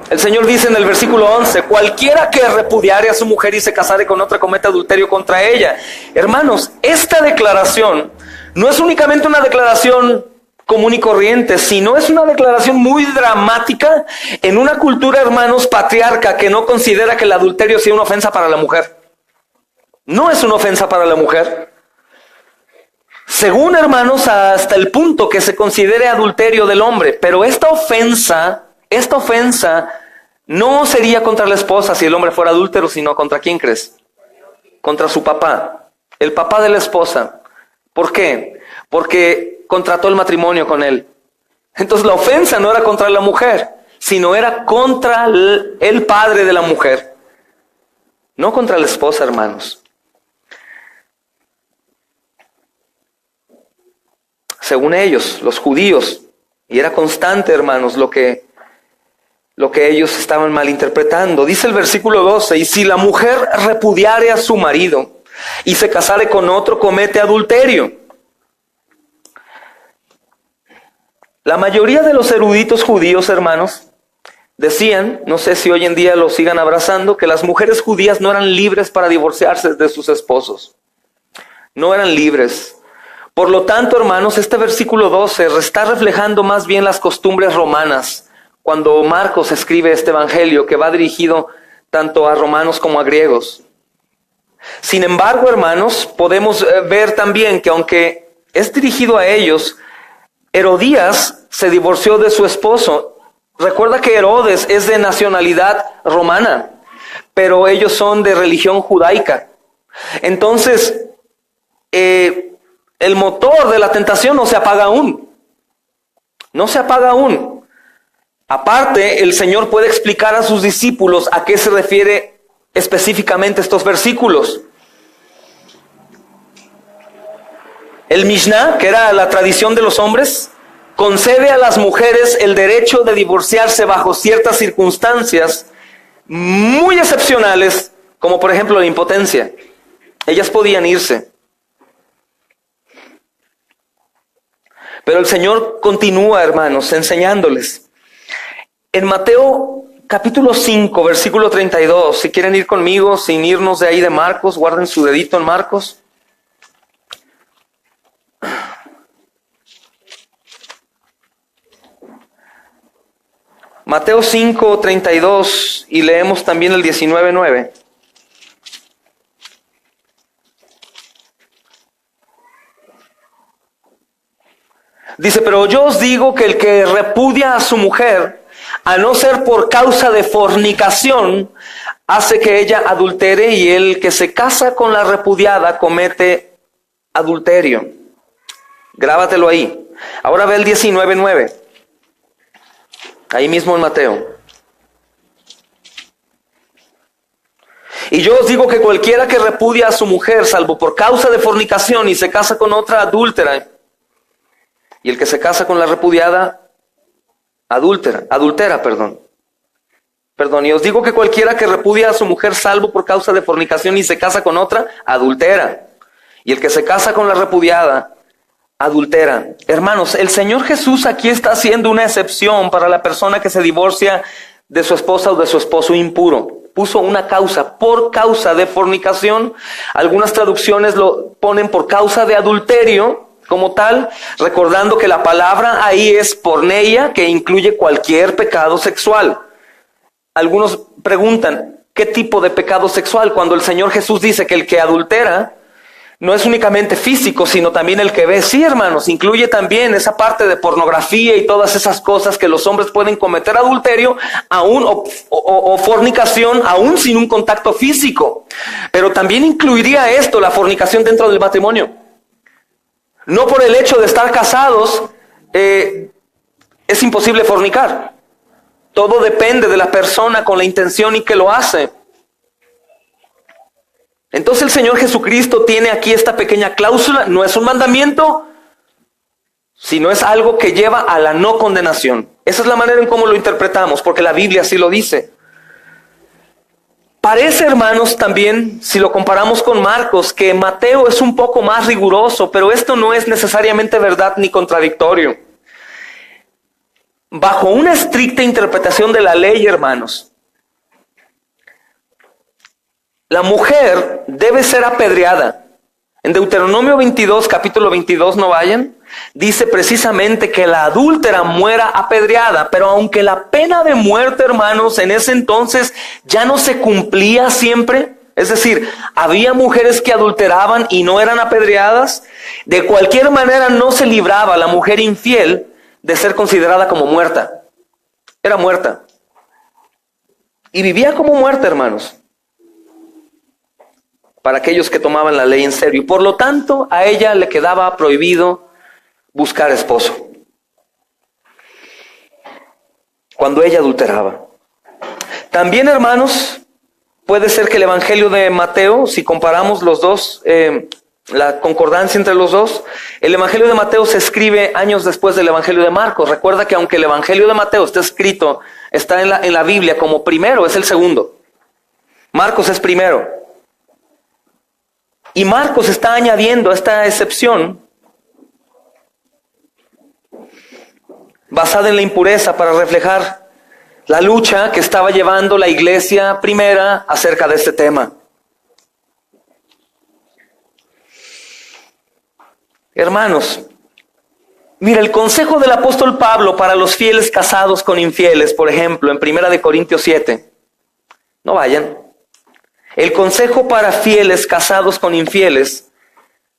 El Señor dice en el versículo 11: cualquiera que repudiare a su mujer y se casare con otra, comete adulterio contra ella. Hermanos, esta declaración no es únicamente una declaración común y corriente, sino es una declaración muy dramática en una cultura, hermanos, patriarca, que no considera que el adulterio sea una ofensa para la mujer. No es una ofensa para la mujer. Según, hermanos, hasta el punto que se considere adulterio del hombre. Pero esta ofensa no sería contra la esposa si el hombre fuera adúltero, sino ¿contra quién crees? Contra su papá, el papá de la esposa. ¿Por qué? Porque contrató el matrimonio con él. Entonces la ofensa no era contra la mujer, sino era contra el padre de la mujer. No contra la esposa, hermanos. según ellos, los judíos. Y era constante, hermanos, lo que ellos estaban malinterpretando. Dice el versículo 12, y si la mujer repudiare a su marido y se casare con otro, comete adulterio. La mayoría de los eruditos judíos, hermanos, decían, no sé si hoy en día lo sigan abrazando, que las mujeres judías no eran libres para divorciarse de sus esposos. No eran libres. Por lo tanto, hermanos, este versículo 12 está reflejando más bien las costumbres romanas. Cuando Marcos escribe este evangelio que va dirigido tanto a romanos como a griegos. Sin embargo, hermanos, podemos ver también que aunque es dirigido a ellos, Herodías se divorció de su esposo. Recuerda que Herodes es de nacionalidad romana, pero ellos son de religión judaica. Entonces, el motor de la tentación no se apaga aún. No se apaga aún. Aparte, el Señor puede explicar a sus discípulos a qué se refiere específicamente estos versículos. El Mishnah, que era la tradición de los hombres, concede a las mujeres el derecho de divorciarse bajo ciertas circunstancias muy excepcionales, como por ejemplo la impotencia. Ellas podían irse. Pero el Señor continúa, hermanos, enseñándoles. En Mateo capítulo 5, versículo 32, si quieren ir conmigo, sin irnos de ahí de Marcos, guarden su dedito en Marcos. Mateo 5, 32, y leemos también el 19, 9. Dice, pero yo os digo que el que repudia a su mujer, a no ser por causa de fornicación, hace que ella adultere, y el que se casa con la repudiada comete adulterio. Grábatelo ahí. Ahora ve el 19, 9. Ahí mismo en Mateo. Y yo os digo que cualquiera que repudia a su mujer, salvo por causa de fornicación, y se casa con otra adúltera, y el que se casa con la repudiada, adultera. Y os digo que cualquiera que repudia a su mujer, salvo por causa de fornicación, y se casa con otra, adultera. Y el que se casa con la repudiada, adultera. Hermanos, el Señor Jesús aquí está haciendo una excepción para la persona que se divorcia de su esposa o de su esposo impuro. Puso una causa, por causa de fornicación. Algunas traducciones lo ponen por causa de adulterio como tal, recordando que la palabra ahí es porneia, que incluye cualquier pecado sexual. Algunos preguntan, ¿qué tipo de pecado sexual? Cuando el Señor Jesús dice que el que adultera no es únicamente físico, sino también el que ve. Sí, hermanos, incluye también esa parte de pornografía y todas esas cosas que los hombres pueden cometer adulterio aún o fornicación aún sin un contacto físico. Pero también incluiría esto, la fornicación dentro del matrimonio. No por el hecho de estar casados es imposible fornicar. Todo depende de la persona con la intención y que lo hace. Entonces el Señor Jesucristo tiene aquí esta pequeña cláusula, no es un mandamiento, sino es algo que lleva a la no condenación. Esa es la manera en cómo lo interpretamos, porque la Biblia así lo dice. Parece, hermanos, también, si lo comparamos con Marcos, que Mateo es un poco más riguroso, pero esto no es necesariamente verdad ni contradictorio. Bajo una estricta interpretación de la ley, hermanos, la mujer debe ser apedreada. En Deuteronomio 22, capítulo 22, no vayan, dice precisamente que la adúltera muera apedreada, pero aunque la pena de muerte, hermanos, en ese entonces ya no se cumplía siempre, es decir, había mujeres que adulteraban y no eran apedreadas, de cualquier manera no se libraba la mujer infiel de ser considerada como muerta. Era muerta. Y vivía como muerta, hermanos, para aquellos que tomaban la ley en serio. Y por lo tanto, a ella le quedaba prohibido buscar esposo cuando ella adulteraba. También, hermanos, puede ser que el Evangelio de Mateo, si comparamos los dos la concordancia entre los dos. El Evangelio de Mateo se escribe años después del Evangelio de Marcos. Recuerda que aunque el Evangelio de Mateo está en la Biblia como primero, es el segundo. Marcos es primero. Y Marcos está añadiendo esta excepción basada en la impureza para reflejar la lucha que estaba llevando la iglesia primera acerca de este tema. Hermanos, mira, el consejo del apóstol Pablo para los fieles casados con infieles, por ejemplo, en 1 Corintios 7, no vayan. El consejo para fieles casados con infieles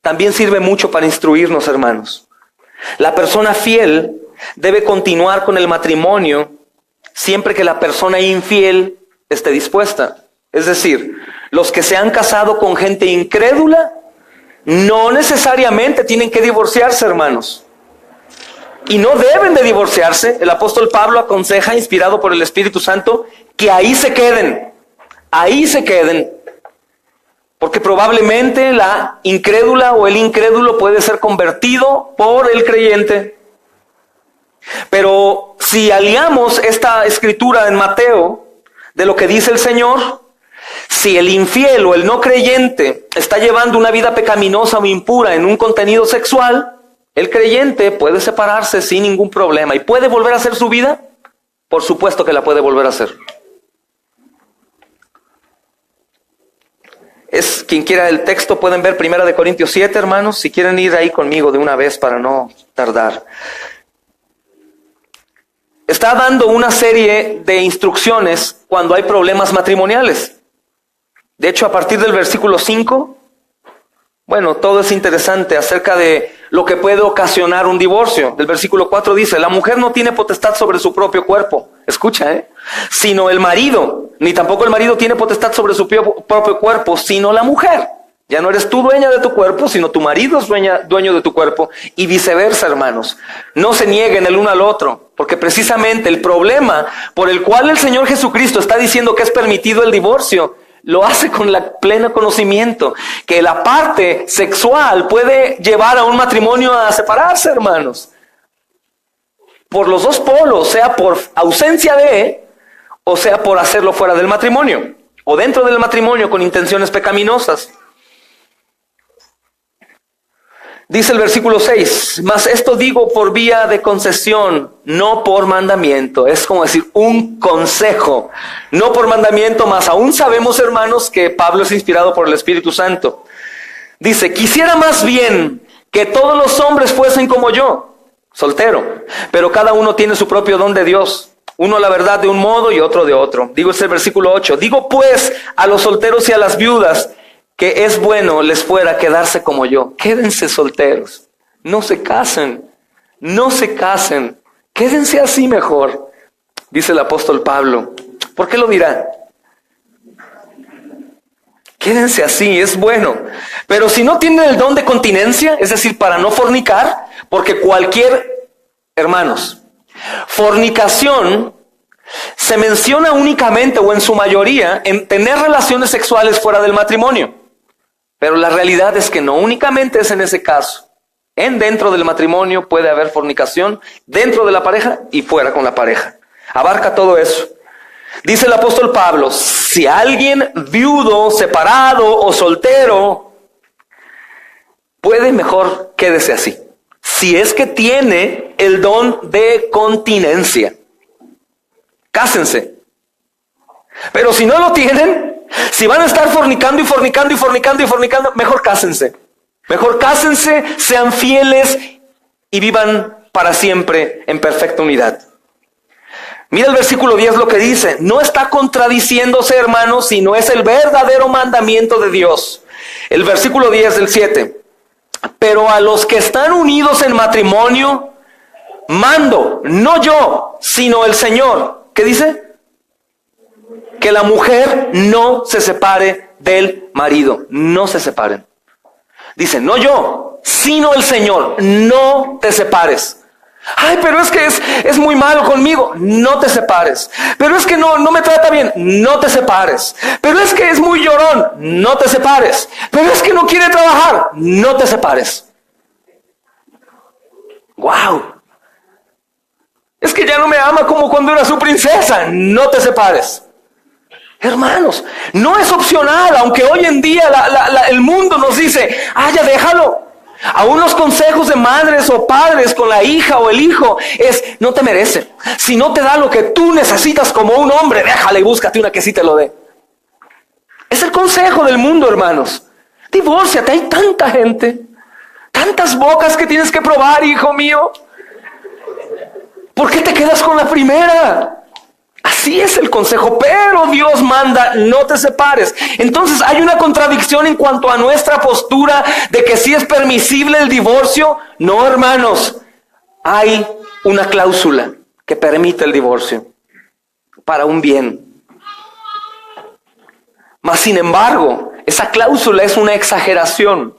también sirve mucho para instruirnos, hermanos. La persona fiel debe continuar con el matrimonio siempre que la persona infiel esté dispuesta. Es decir, los que se han casado con gente incrédula no necesariamente tienen que divorciarse, hermanos. Y no deben de divorciarse. El apóstol Pablo aconseja, inspirado por el Espíritu Santo, que ahí se queden. Ahí se queden. Porque probablemente la incrédula o el incrédulo puede ser convertido por el creyente. Pero si aliamos esta escritura en Mateo de lo que dice el Señor, si el infiel o el no creyente está llevando una vida pecaminosa o impura en un contenido sexual, el creyente puede separarse sin ningún problema. ¿Y puede volver a hacer su vida? Por supuesto que la puede volver a hacer. Quien quiera el texto, pueden ver 1 Corintios 7, hermanos, si quieren ir ahí conmigo de una vez para no tardar. Está dando una serie de instrucciones cuando hay problemas matrimoniales. De hecho, a partir del versículo 5, todo es interesante acerca de lo que puede ocasionar un divorcio. Del versículo 4 dice, la mujer no tiene potestad sobre su propio cuerpo. Escucha, sino el marido. Ni tampoco el marido tiene potestad sobre su propio cuerpo, sino la mujer. Ya no eres tú dueña de tu cuerpo, sino tu marido es dueño de tu cuerpo. Y viceversa, hermanos. No se nieguen el uno al otro. Porque precisamente el problema por el cual el Señor Jesucristo está diciendo que es permitido el divorcio, lo hace con la pleno conocimiento que la parte sexual puede llevar a un matrimonio a separarse, hermanos. Por los dos polos, sea por ausencia de, o sea por hacerlo fuera del matrimonio, o dentro del matrimonio con intenciones pecaminosas. Dice el versículo 6, mas esto digo por vía de concesión, no por mandamiento. Es como decir, un consejo, no por mandamiento, mas aún sabemos, hermanos, que Pablo es inspirado por el Espíritu Santo. Dice, quisiera más bien que todos los hombres fuesen como yo, soltero, pero cada uno tiene su propio don de Dios. Uno la verdad de un modo y otro de otro. Digo el versículo 8, digo pues a los solteros y a las viudas, que es bueno les fuera quedarse como yo. Quédense solteros, no se casen, quédense así mejor, dice el apóstol Pablo. ¿Por qué lo dirá? Quédense así, es bueno. Pero si no tienen el don de continencia, es decir, para no fornicar, porque hermanos, fornicación se menciona únicamente o en su mayoría en tener relaciones sexuales fuera del matrimonio. Pero la realidad es que no únicamente es en ese caso. Dentro del matrimonio puede haber fornicación, dentro de la pareja y fuera con la pareja. Abarca todo eso. Dice el apóstol Pablo, si alguien viudo, separado o soltero, puede mejor quédese así. Si es que tiene el don de continencia. Cásense. Pero si no lo tienen, si van a estar fornicando y fornicando y fornicando y fornicando, mejor cásense. Mejor cásense, sean fieles y vivan para siempre en perfecta unidad. Mira el versículo 10 lo que dice. No está contradiciéndose, hermanos, sino es el verdadero mandamiento de Dios. El versículo 10 del 7. Pero a los que están unidos en matrimonio, mando, no yo, sino el Señor. ¿Qué dice? Que la mujer no se separe del marido. No se separen. Dice, no yo, sino el Señor. No te separes. Ay, pero es que es muy malo conmigo. No te separes. Pero es que no me trata bien. No te separes. Pero es que es muy llorón. No te separes. Pero es que no quiere trabajar. No te separes. Wow. Es que ya no me ama como cuando era su princesa. No te separes. Hermanos, no es opcional, aunque hoy en día el mundo nos dice, ya déjalo. Aún los consejos de madres o padres con la hija o el hijo es, no te merece. Si no te da lo que tú necesitas como un hombre, déjale y búscate una que sí te lo dé. Es el consejo del mundo, hermanos. Divórciate, hay tanta gente, tantas bocas que tienes que probar, hijo mío. ¿Por qué te quedas con la primera? Así es el consejo, pero Dios manda, no te separes. Entonces hay una contradicción en cuanto a nuestra postura de que si es permisible el divorcio. No, hermanos, hay una cláusula que permite el divorcio para un bien. Mas sin embargo, esa cláusula es una exageración,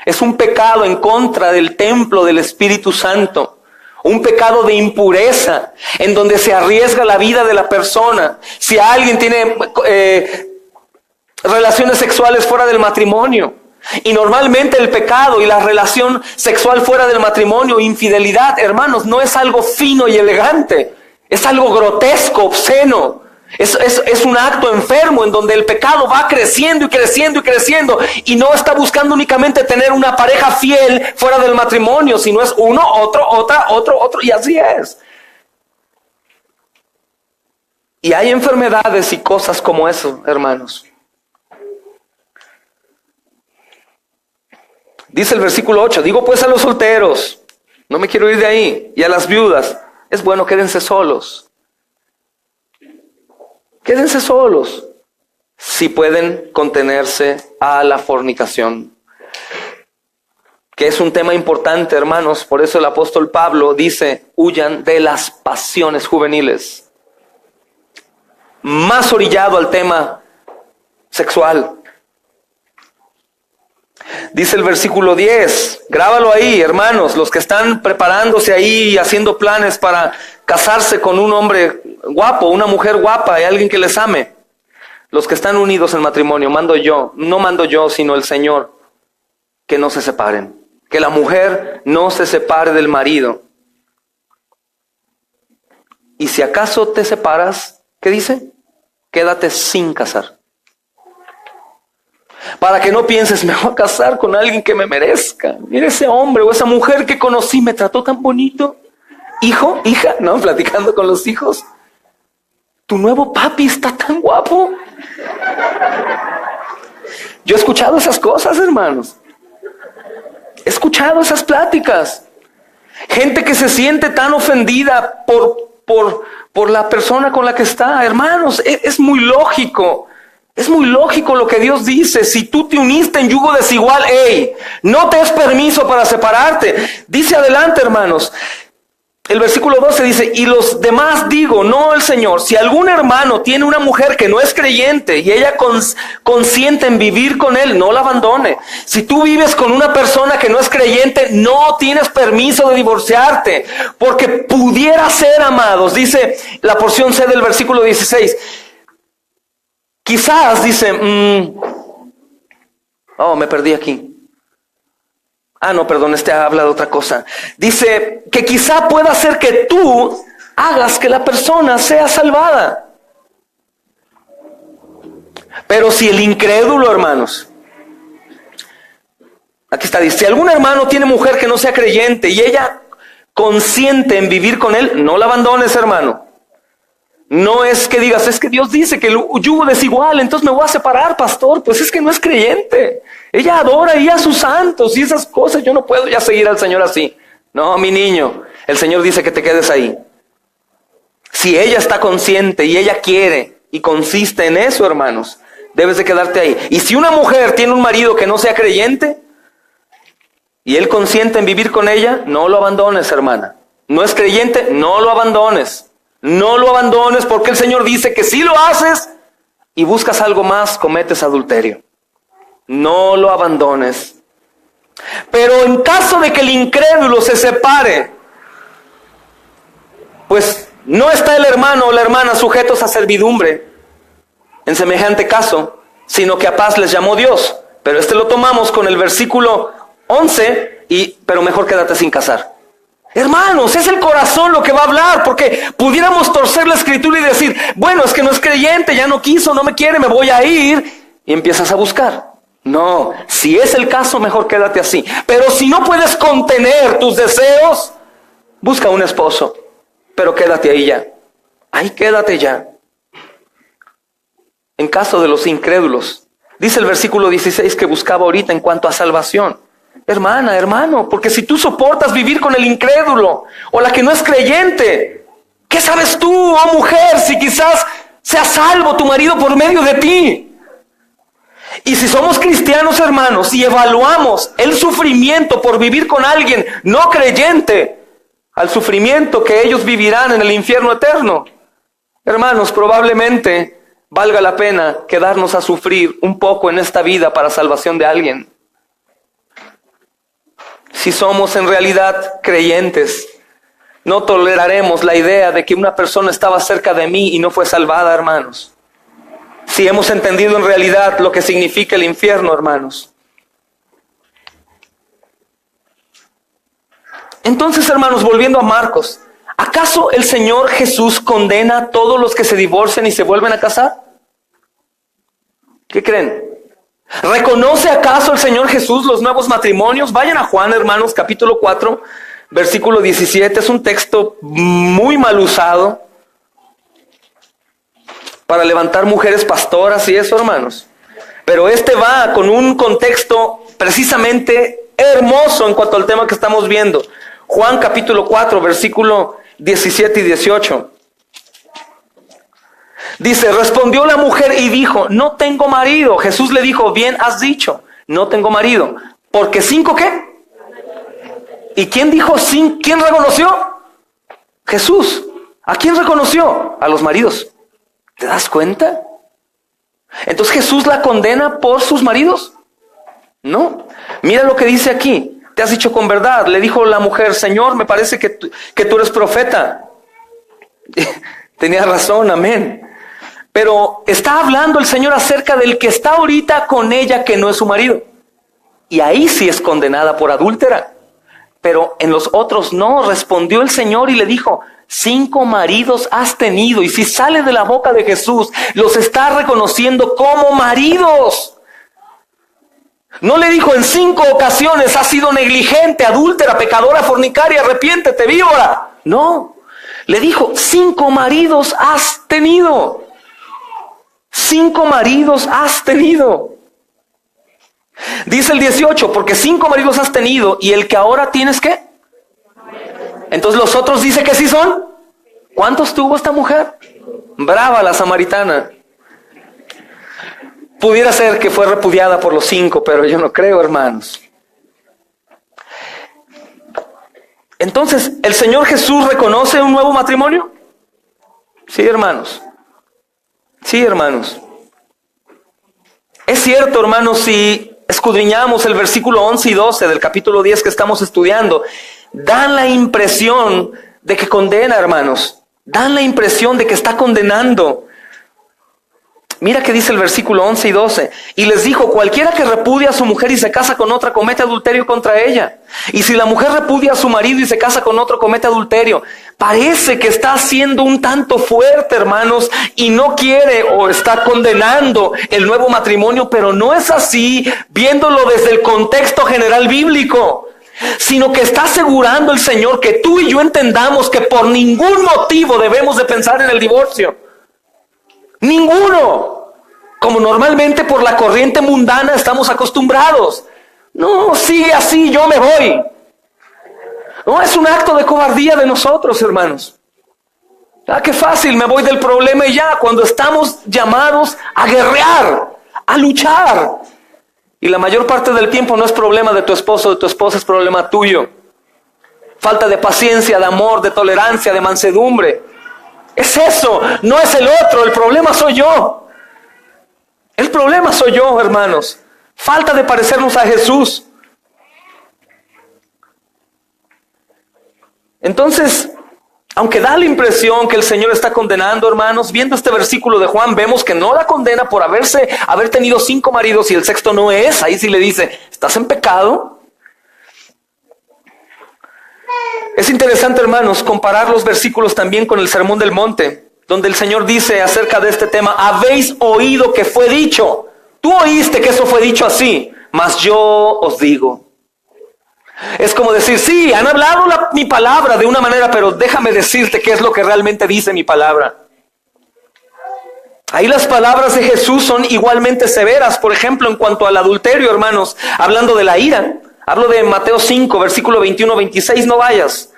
es un pecado en contra del templo del Espíritu Santo. Un pecado de impureza, en donde se arriesga la vida de la persona. Si alguien tiene relaciones sexuales fuera del matrimonio, y normalmente el pecado y la relación sexual fuera del matrimonio, infidelidad, hermanos, no es algo fino y elegante, es algo grotesco, obsceno. Es un acto enfermo en donde el pecado va creciendo y creciendo y creciendo y no está buscando únicamente tener una pareja fiel fuera del matrimonio, sino es uno, otro, otra, otro y así es. Y hay enfermedades y cosas como eso, hermanos. Dice el versículo 8, digo pues a los solteros, no me quiero ir de ahí, y a las viudas, es bueno, quédense solos. Quédense solos, si pueden contenerse a la fornicación. Que es un tema importante, hermanos. Por eso el apóstol Pablo dice, huyan de las pasiones juveniles. Más orillado al tema sexual. Dice el versículo 10, grábalo ahí, hermanos, los que están preparándose ahí y haciendo planes para casarse con un hombre guapo, una mujer guapa y alguien que les ame. Los que están unidos en matrimonio, no mando yo, sino el Señor, que no se separen. Que la mujer no se separe del marido. Y si acaso te separas, ¿qué dice? Quédate sin casar. Para que no pienses, me voy a casar con alguien que me merezca. Mira ese hombre o esa mujer que conocí, me trató tan bonito. Hijo, hija, ¿no? Platicando con los hijos. Tu nuevo papi está tan guapo. Yo he escuchado esas cosas, hermanos. He escuchado esas pláticas. Gente que se siente tan ofendida por la persona con la que está. Hermanos, es muy lógico. Es muy lógico lo que Dios dice. Si tú te uniste en yugo desigual, no te es permiso para separarte. Dice adelante, hermanos. El versículo 12 dice, y los demás digo, no el Señor, si algún hermano tiene una mujer que no es creyente y ella consiente en vivir con él, no la abandone. Si tú vives con una persona que no es creyente, no tienes permiso de divorciarte, porque pudiera ser, amados, dice la porción C del versículo 16, quizás, dice, me perdí aquí. No, perdón, habla de otra cosa. Dice que quizá pueda ser que tú hagas que la persona sea salvada. Pero si el incrédulo, hermanos, aquí está, dice, si algún hermano tiene mujer que no sea creyente y ella consiente en vivir con él, no la abandones, hermano. No es que digas, es que Dios dice que el yugo desigual, entonces me voy a separar, pastor. Pues es que no es creyente. Ella adora y a sus santos y esas cosas. Yo no puedo ya seguir al Señor así. No, mi niño, el Señor dice que te quedes ahí. Si ella está consciente y ella quiere y consiste en eso, hermanos, debes de quedarte ahí. Y si una mujer tiene un marido que no sea creyente y él consiente en vivir con ella, no lo abandones, hermana. No es creyente, no lo abandones. No lo abandones, porque el Señor dice que si lo haces y buscas algo más, cometes adulterio. No lo abandones. Pero en caso de que el incrédulo se separe, pues no está el hermano o la hermana sujetos a servidumbre en semejante caso, sino que a paz les llamó Dios. Pero lo tomamos con el versículo 11, pero mejor quédate sin casar. Hermanos, es el corazón lo que va a hablar, porque pudiéramos torcer la escritura y decir, bueno, es que no es creyente, ya no quiso, no me quiere, me voy a ir, y empiezas a buscar. No, si es el caso, mejor quédate así. Pero si no puedes contener tus deseos, busca un esposo, pero quédate ahí ya. Ahí quédate ya. En caso de los incrédulos, dice el versículo 16 que buscaba ahorita en cuanto a salvación. Hermana, hermano, porque si tú soportas vivir con el incrédulo o la que no es creyente, ¿qué sabes tú, oh mujer, si quizás sea salvo tu marido por medio de ti? Y si somos cristianos, hermanos, y evaluamos el sufrimiento por vivir con alguien no creyente al sufrimiento que ellos vivirán en el infierno eterno, hermanos, probablemente valga la pena quedarnos a sufrir un poco en esta vida para salvación de alguien. Si somos en realidad creyentes, no toleraremos la idea de que una persona estaba cerca de mí y no fue salvada, hermanos. Si hemos entendido en realidad lo que significa el infierno, hermanos. Entonces, hermanos, volviendo a Marcos, ¿acaso el Señor Jesús condena a todos los que se divorcian y se vuelven a casar? ¿Qué creen? ¿Reconoce acaso el Señor Jesús los nuevos matrimonios? Vayan a Juan, hermanos, capítulo 4, versículo 17. Es un texto muy mal usado para levantar mujeres pastoras y eso, hermanos. Pero va con un contexto precisamente hermoso en cuanto al tema que estamos viendo. Juan capítulo 4, versículo 17 y 18. Dice, respondió la mujer y dijo, no tengo marido. Jesús le dijo, bien has dicho, no tengo marido. Porque 5, ¿qué? ¿Y quién dijo, quién reconoció? Jesús. ¿A quién reconoció? A los maridos. ¿Te das cuenta? Entonces Jesús la condena por sus maridos. No. Mira lo que dice aquí. Te has dicho con verdad. Le dijo la mujer, Señor, me parece que tú eres profeta. Tenía razón, amén. Pero está hablando el Señor acerca del que está ahorita con ella, que no es su marido. Y ahí sí es condenada por adúltera. Pero en los otros no. Respondió el Señor y le dijo, 5 maridos has tenido. Y si sale de la boca de Jesús, los está reconociendo como maridos. No le dijo en 5 ocasiones, has sido negligente, adúltera, pecadora, fornicaria, arrepiéntete, víbora. No. Le dijo, 5 maridos has tenido. 5 maridos has tenido. Dice el 18, porque 5 maridos has tenido y el que ahora tienes, ¿qué? Entonces los otros dice que sí son. ¿Cuántos tuvo esta mujer? Brava la samaritana. Pudiera ser que fue repudiada por los 5, pero yo no creo, hermanos. Entonces, ¿el Señor Jesús reconoce un nuevo matrimonio? Sí, hermanos. Sí, hermanos. Es cierto, hermanos, si escudriñamos el versículo 11 y 12 del capítulo 10 que estamos estudiando, dan la impresión de que condena, hermanos. Dan la impresión de que está condenando. Mira que dice el versículo 11 y 12. Y les dijo, cualquiera que repudia a su mujer y se casa con otra, comete adulterio contra ella. Y si la mujer repudia a su marido y se casa con otro, comete adulterio. Parece que está siendo un tanto fuerte, hermanos, y no quiere o está condenando el nuevo matrimonio, pero no es así, viéndolo desde el contexto general bíblico. Sino que está asegurando el Señor que tú y yo entendamos que por ningún motivo debemos de pensar en el divorcio. Ninguno. Como normalmente por la corriente mundana estamos acostumbrados. No, sigue así, yo me voy. No, es un acto de cobardía de nosotros, hermanos. Ah, qué fácil, me voy del problema y ya, cuando estamos llamados a guerrear, a luchar. Y la mayor parte del tiempo no es problema de tu esposo o de tu esposa, es problema tuyo. Falta de paciencia, de amor, de tolerancia, de mansedumbre. Es eso, no es el otro, el problema soy yo. El problema soy yo, hermanos. Falta de parecernos a Jesús. Entonces, aunque da la impresión que el Señor está condenando, hermanos, viendo este versículo de Juan, vemos que no la condena por haber tenido 5 maridos y el sexto no es. Ahí sí le dice, ¿estás en pecado? Es interesante, hermanos, comparar los versículos también con el Sermón del Monte, donde el Señor dice acerca de este tema, habéis oído que fue dicho. Tú oíste que eso fue dicho así, mas yo os digo. Es como decir, sí, han hablado mi palabra de una manera, pero déjame decirte qué es lo que realmente dice mi palabra. Ahí las palabras de Jesús son igualmente severas. Por ejemplo, en cuanto al adulterio, hermanos, hablando de la ira. Hablo de Mateo 5, versículo 21-26, no vayas.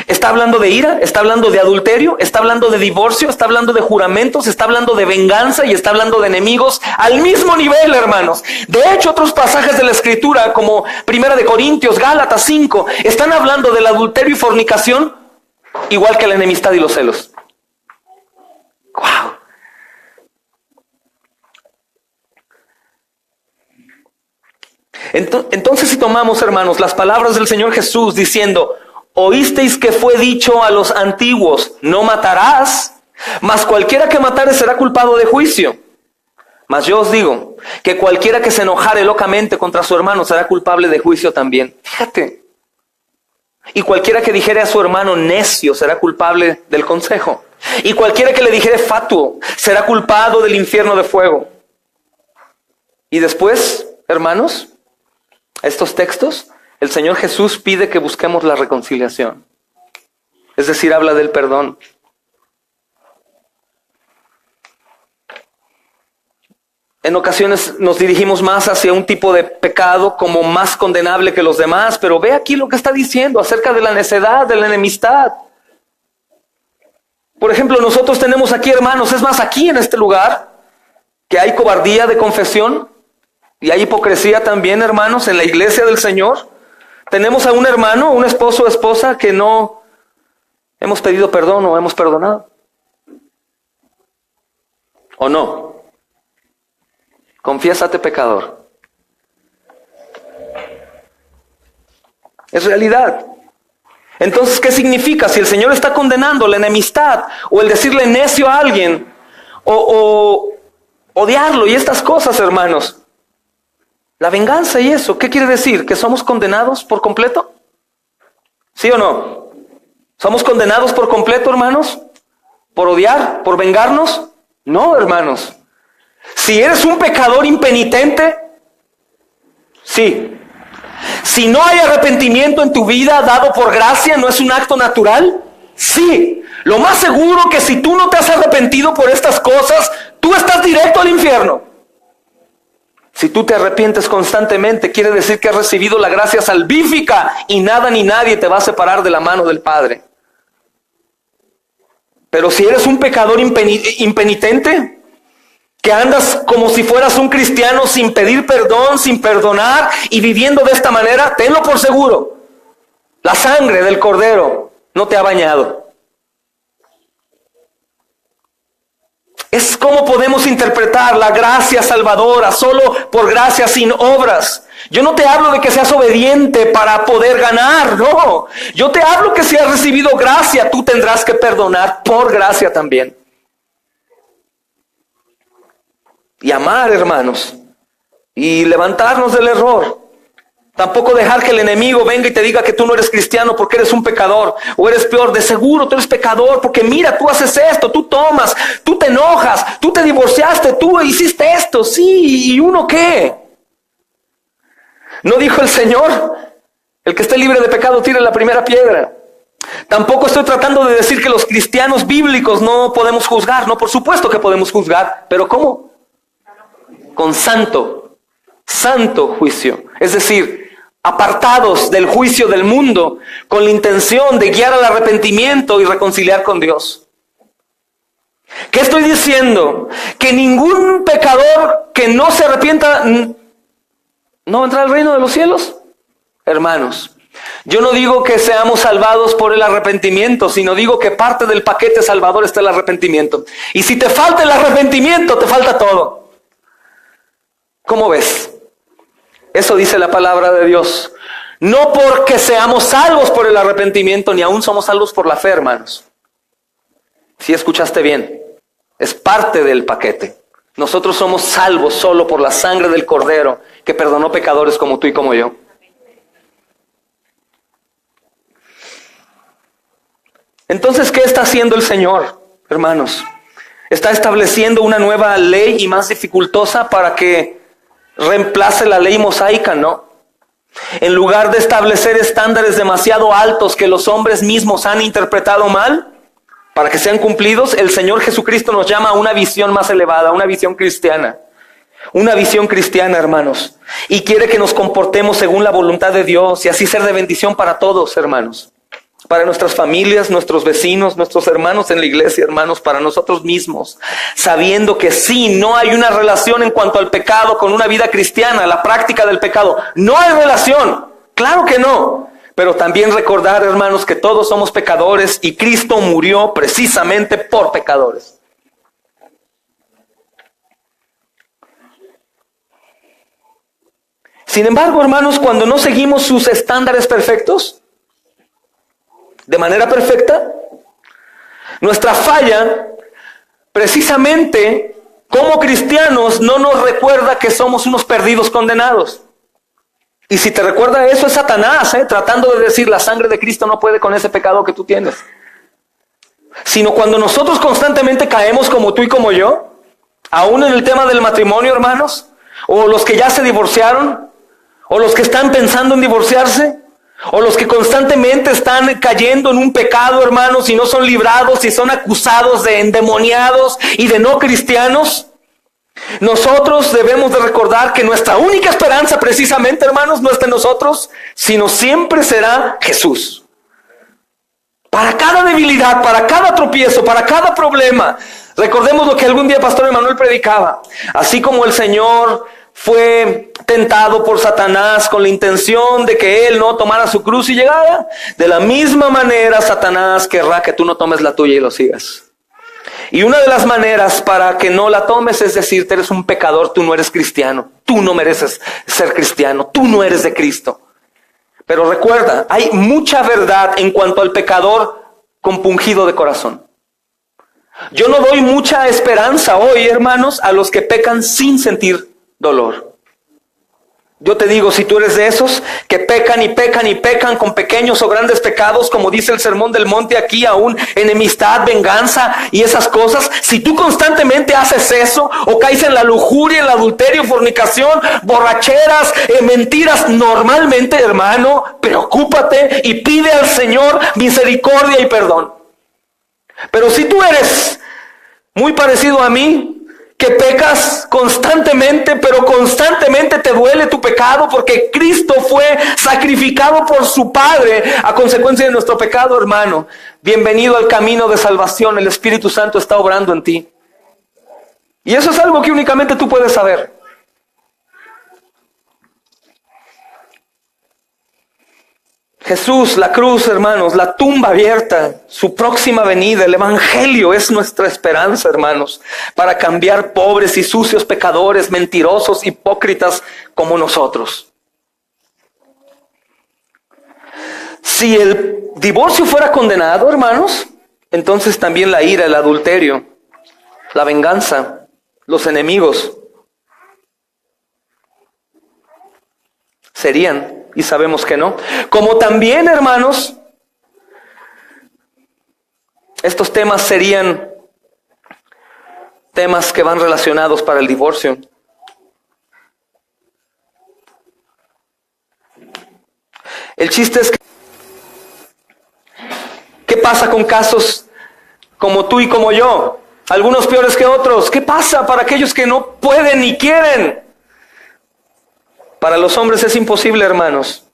Está hablando de ira, está hablando de adulterio, está hablando de divorcio, está hablando de juramentos, está hablando de venganza y está hablando de enemigos al mismo nivel, hermanos. De hecho, otros pasajes de la Escritura, como 1 de Corintios, Gálatas 5, están hablando del adulterio y fornicación, igual que la enemistad y los celos. ¡Wow! Entonces, si tomamos, hermanos, las palabras del Señor Jesús diciendo, oísteis que fue dicho a los antiguos, no matarás, mas cualquiera que matare será culpado de juicio. Mas yo os digo que cualquiera que se enojare locamente contra su hermano será culpable de juicio también. Fíjate. Y cualquiera que dijere a su hermano necio será culpable del consejo. Y cualquiera que le dijere fatuo será culpado del infierno de fuego. Y después, hermanos, estos textos, el Señor Jesús pide que busquemos la reconciliación. Es decir, habla del perdón. En ocasiones nos dirigimos más hacia un tipo de pecado como más condenable que los demás, pero ve aquí lo que está diciendo acerca de la necedad, de la enemistad. Por ejemplo, nosotros tenemos aquí, hermanos, es más, aquí en este lugar, que hay cobardía de confesión y hay hipocresía también, hermanos, en la iglesia del Señor. Tenemos a un hermano, un esposo o esposa que no hemos pedido perdón o hemos perdonado. ¿O no? Confiésate pecador. Es realidad. Entonces, ¿qué significa? Si el Señor está condenando la enemistad o el decirle necio a alguien o odiarlo y estas cosas, hermanos, la venganza y eso, ¿qué quiere decir? ¿Que somos condenados por completo? ¿Sí o no? ¿Somos condenados por completo, hermanos? ¿Por odiar? ¿Por vengarnos? No, hermanos. Si eres un pecador impenitente, sí. Si no hay arrepentimiento en tu vida dado por gracia, ¿no es un acto natural? Sí. Lo más seguro que si tú no te has arrepentido por estas cosas, tú estás directo al infierno. Si tú te arrepientes constantemente, quiere decir que has recibido la gracia salvífica y nada ni nadie te va a separar de la mano del Padre. Pero si eres un pecador impenitente, que andas como si fueras un cristiano sin pedir perdón, sin perdonar y viviendo de esta manera, tenlo por seguro. La sangre del Cordero no te ha bañado. Es como podemos interpretar la gracia salvadora, solo por gracia sin obras. Yo no te hablo de que seas obediente para poder ganar, no. Yo te hablo que si has recibido gracia, tú tendrás que perdonar por gracia también. Y amar, hermanos, y levantarnos del error. Tampoco dejar que el enemigo venga y te diga que tú no eres cristiano porque eres un pecador. O eres peor, de seguro tú eres pecador porque mira, tú haces esto, tú tomas, tú te enojas, tú te divorciaste, tú hiciste esto. Sí, ¿y uno qué? ¿No dijo el Señor? El que esté libre de pecado tire la primera piedra. Tampoco estoy tratando de decir que los cristianos bíblicos no podemos juzgar. No, por supuesto que podemos juzgar. ¿Pero cómo? Con santo juicio. Es decir, apartados del juicio del mundo, con la intención de guiar al arrepentimiento y reconciliar con Dios. ¿Qué estoy diciendo? Que ningún pecador que no se arrepienta no va a entrar al reino de los cielos. Hermanos, yo no digo que seamos salvados por el arrepentimiento, sino digo que parte del paquete salvador está el arrepentimiento. Y si te falta el arrepentimiento, te falta todo. ¿Cómo ves? Eso dice la palabra de Dios. No porque seamos salvos por el arrepentimiento, ni aún somos salvos por la fe, hermanos. Si escuchaste bien, es parte del paquete. Nosotros somos salvos solo por la sangre del Cordero que perdonó pecadores como tú y como yo. Entonces, ¿qué está haciendo el Señor, hermanos? ¿Está estableciendo una nueva ley y más dificultosa para que reemplace la ley mosaica? No. En lugar de establecer estándares demasiado altos que los hombres mismos han interpretado mal, para que sean cumplidos, el Señor Jesucristo nos llama a una visión más elevada, una visión cristiana. Una visión cristiana, hermanos. Y quiere que nos comportemos según la voluntad de Dios y así ser de bendición para todos, hermanos. Para nuestras familias, nuestros vecinos, nuestros hermanos en la iglesia, hermanos, para nosotros mismos. Sabiendo que sí, no hay una relación en cuanto al pecado con una vida cristiana, la práctica del pecado. No hay relación. Claro que no. Pero también recordar, hermanos, que todos somos pecadores y Cristo murió precisamente por pecadores. Sin embargo, hermanos, cuando no seguimos sus estándares perfectos, de manera perfecta, nuestra falla, precisamente como cristianos, no nos recuerda que somos unos perdidos condenados. Y si te recuerda eso, es Satanás, tratando de decir, la sangre de Cristo no puede con ese pecado que tú tienes. Sino cuando nosotros constantemente caemos como tú y como yo, aún en el tema del matrimonio, hermanos, o los que ya se divorciaron, o los que están pensando en divorciarse, o los que constantemente están cayendo en un pecado, hermanos, y no son librados y son acusados de endemoniados y de no cristianos. Nosotros debemos de recordar que nuestra única esperanza precisamente, hermanos, no está en nosotros, sino siempre será Jesús. Para cada debilidad, para cada tropiezo, para cada problema. Recordemos lo que algún día Pastor Emanuel predicaba. Así como el Señor fue tentado por Satanás con la intención de que él no tomara su cruz y llegara, de la misma manera Satanás querrá que tú no tomes la tuya y lo sigas. Y una de las maneras para que no la tomes es decirte, eres un pecador, tú no eres cristiano, tú no mereces ser cristiano, tú no eres de Cristo. Pero recuerda, hay mucha verdad en cuanto al pecador compungido de corazón. Yo no doy mucha esperanza hoy, hermanos, a los que pecan sin sentir dolor. Yo te digo, si tú eres de esos que pecan y pecan y pecan con pequeños o grandes pecados, como dice el Sermón del Monte aquí, aún enemistad, venganza y esas cosas, si tú constantemente haces eso o caes en la lujuria, el adulterio, fornicación, borracheras, mentiras, normalmente, hermano, preocúpate y pide al Señor misericordia y perdón. Pero si tú eres muy parecido a mí, que pecas constantemente, pero constantemente te duele tu pecado porque Cristo fue sacrificado por su Padre a consecuencia de nuestro pecado, hermano. Bienvenido al camino de salvación, el Espíritu Santo está obrando en ti. Y eso es algo que únicamente tú puedes saber. Jesús, la cruz, hermanos, la tumba abierta, su próxima venida, el evangelio es nuestra esperanza, hermanos, para cambiar pobres y sucios pecadores, mentirosos, hipócritas como nosotros. Si el divorcio fuera condenado, hermanos, entonces también la ira, el adulterio, la venganza, los enemigos serían. Y sabemos que no. Como también, hermanos, estos temas serían temas que van relacionados para el divorcio. El chiste es que, ¿qué pasa con casos como tú y como yo? Algunos peores que otros. ¿Qué pasa para aquellos que no pueden ni quieren? Para los hombres es imposible, hermanos,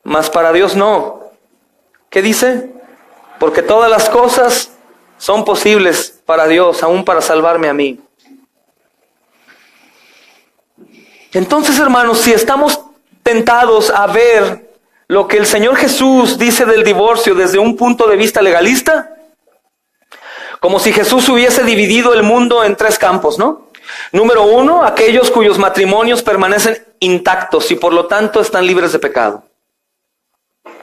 mas para Dios no. ¿Qué dice? Porque todas las cosas son posibles para Dios, aún para salvarme a mí. Entonces, hermanos, si estamos tentados a ver lo que el Señor Jesús dice del divorcio desde un punto de vista legalista, como si Jesús hubiese dividido el mundo en tres campos, ¿no? Número uno, aquellos cuyos matrimonios permanecen intactos y por lo tanto están libres de pecado.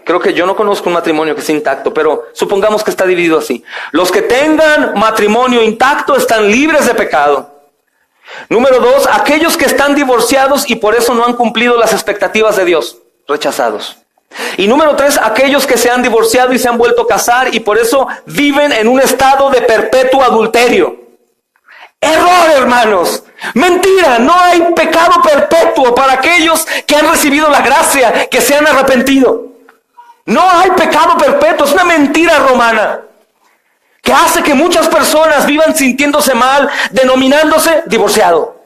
Creo que yo no conozco un matrimonio que sea intacto, pero supongamos que está dividido así. Los que tengan matrimonio intacto están libres de pecado. Número 2, aquellos que están divorciados y por eso no han cumplido las expectativas de Dios, rechazados. Y número 3, aquellos que se han divorciado y se han vuelto a casar y por eso viven en un estado de perpetuo adulterio. Error, hermanos. Mentira, no hay pecado perpetuo para aquellos que han recibido la gracia, que se han arrepentido. No hay pecado perpetuo, es una mentira romana que hace que muchas personas vivan sintiéndose mal, denominándose divorciado.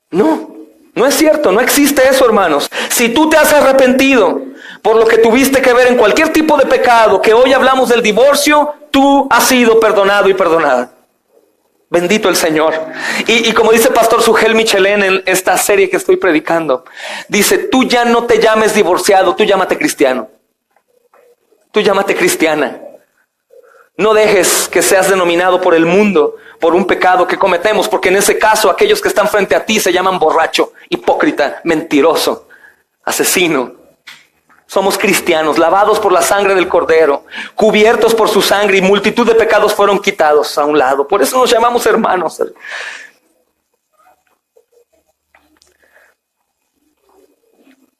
No es cierto, no existe eso, hermanos. Si tú te has arrepentido por lo que tuviste que ver en cualquier tipo de pecado, que hoy hablamos del divorcio, tú has sido perdonado y perdonada. Bendito el Señor. Y como dice Pastor Sugel Michelén en esta serie que estoy predicando, dice, tú ya no te llames divorciado, tú llámate cristiano. Tú llámate cristiana. No dejes que seas denominado por el mundo por un pecado que cometemos, porque en ese caso aquellos que están frente a ti se llaman borracho, hipócrita, mentiroso, asesino. Somos cristianos, lavados por la sangre del Cordero, cubiertos por su sangre y multitud de pecados fueron quitados a un lado. Por eso nos llamamos hermanos.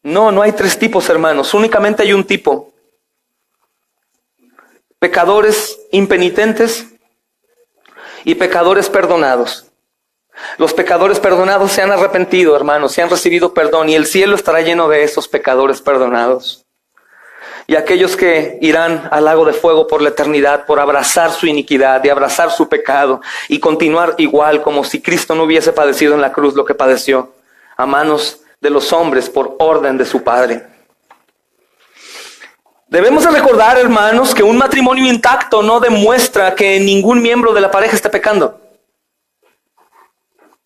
No hay tres tipos, hermanos. Únicamente hay un tipo. Pecadores impenitentes y pecadores perdonados. Los pecadores perdonados se han arrepentido, hermanos, se han recibido perdón y el cielo estará lleno de esos pecadores perdonados. Y aquellos que irán al lago de fuego por la eternidad por abrazar su iniquidad y abrazar su pecado y continuar igual como si Cristo no hubiese padecido en la cruz lo que padeció a manos de los hombres por orden de su Padre. Debemos de recordar, hermanos, que un matrimonio intacto no demuestra que ningún miembro de la pareja esté pecando.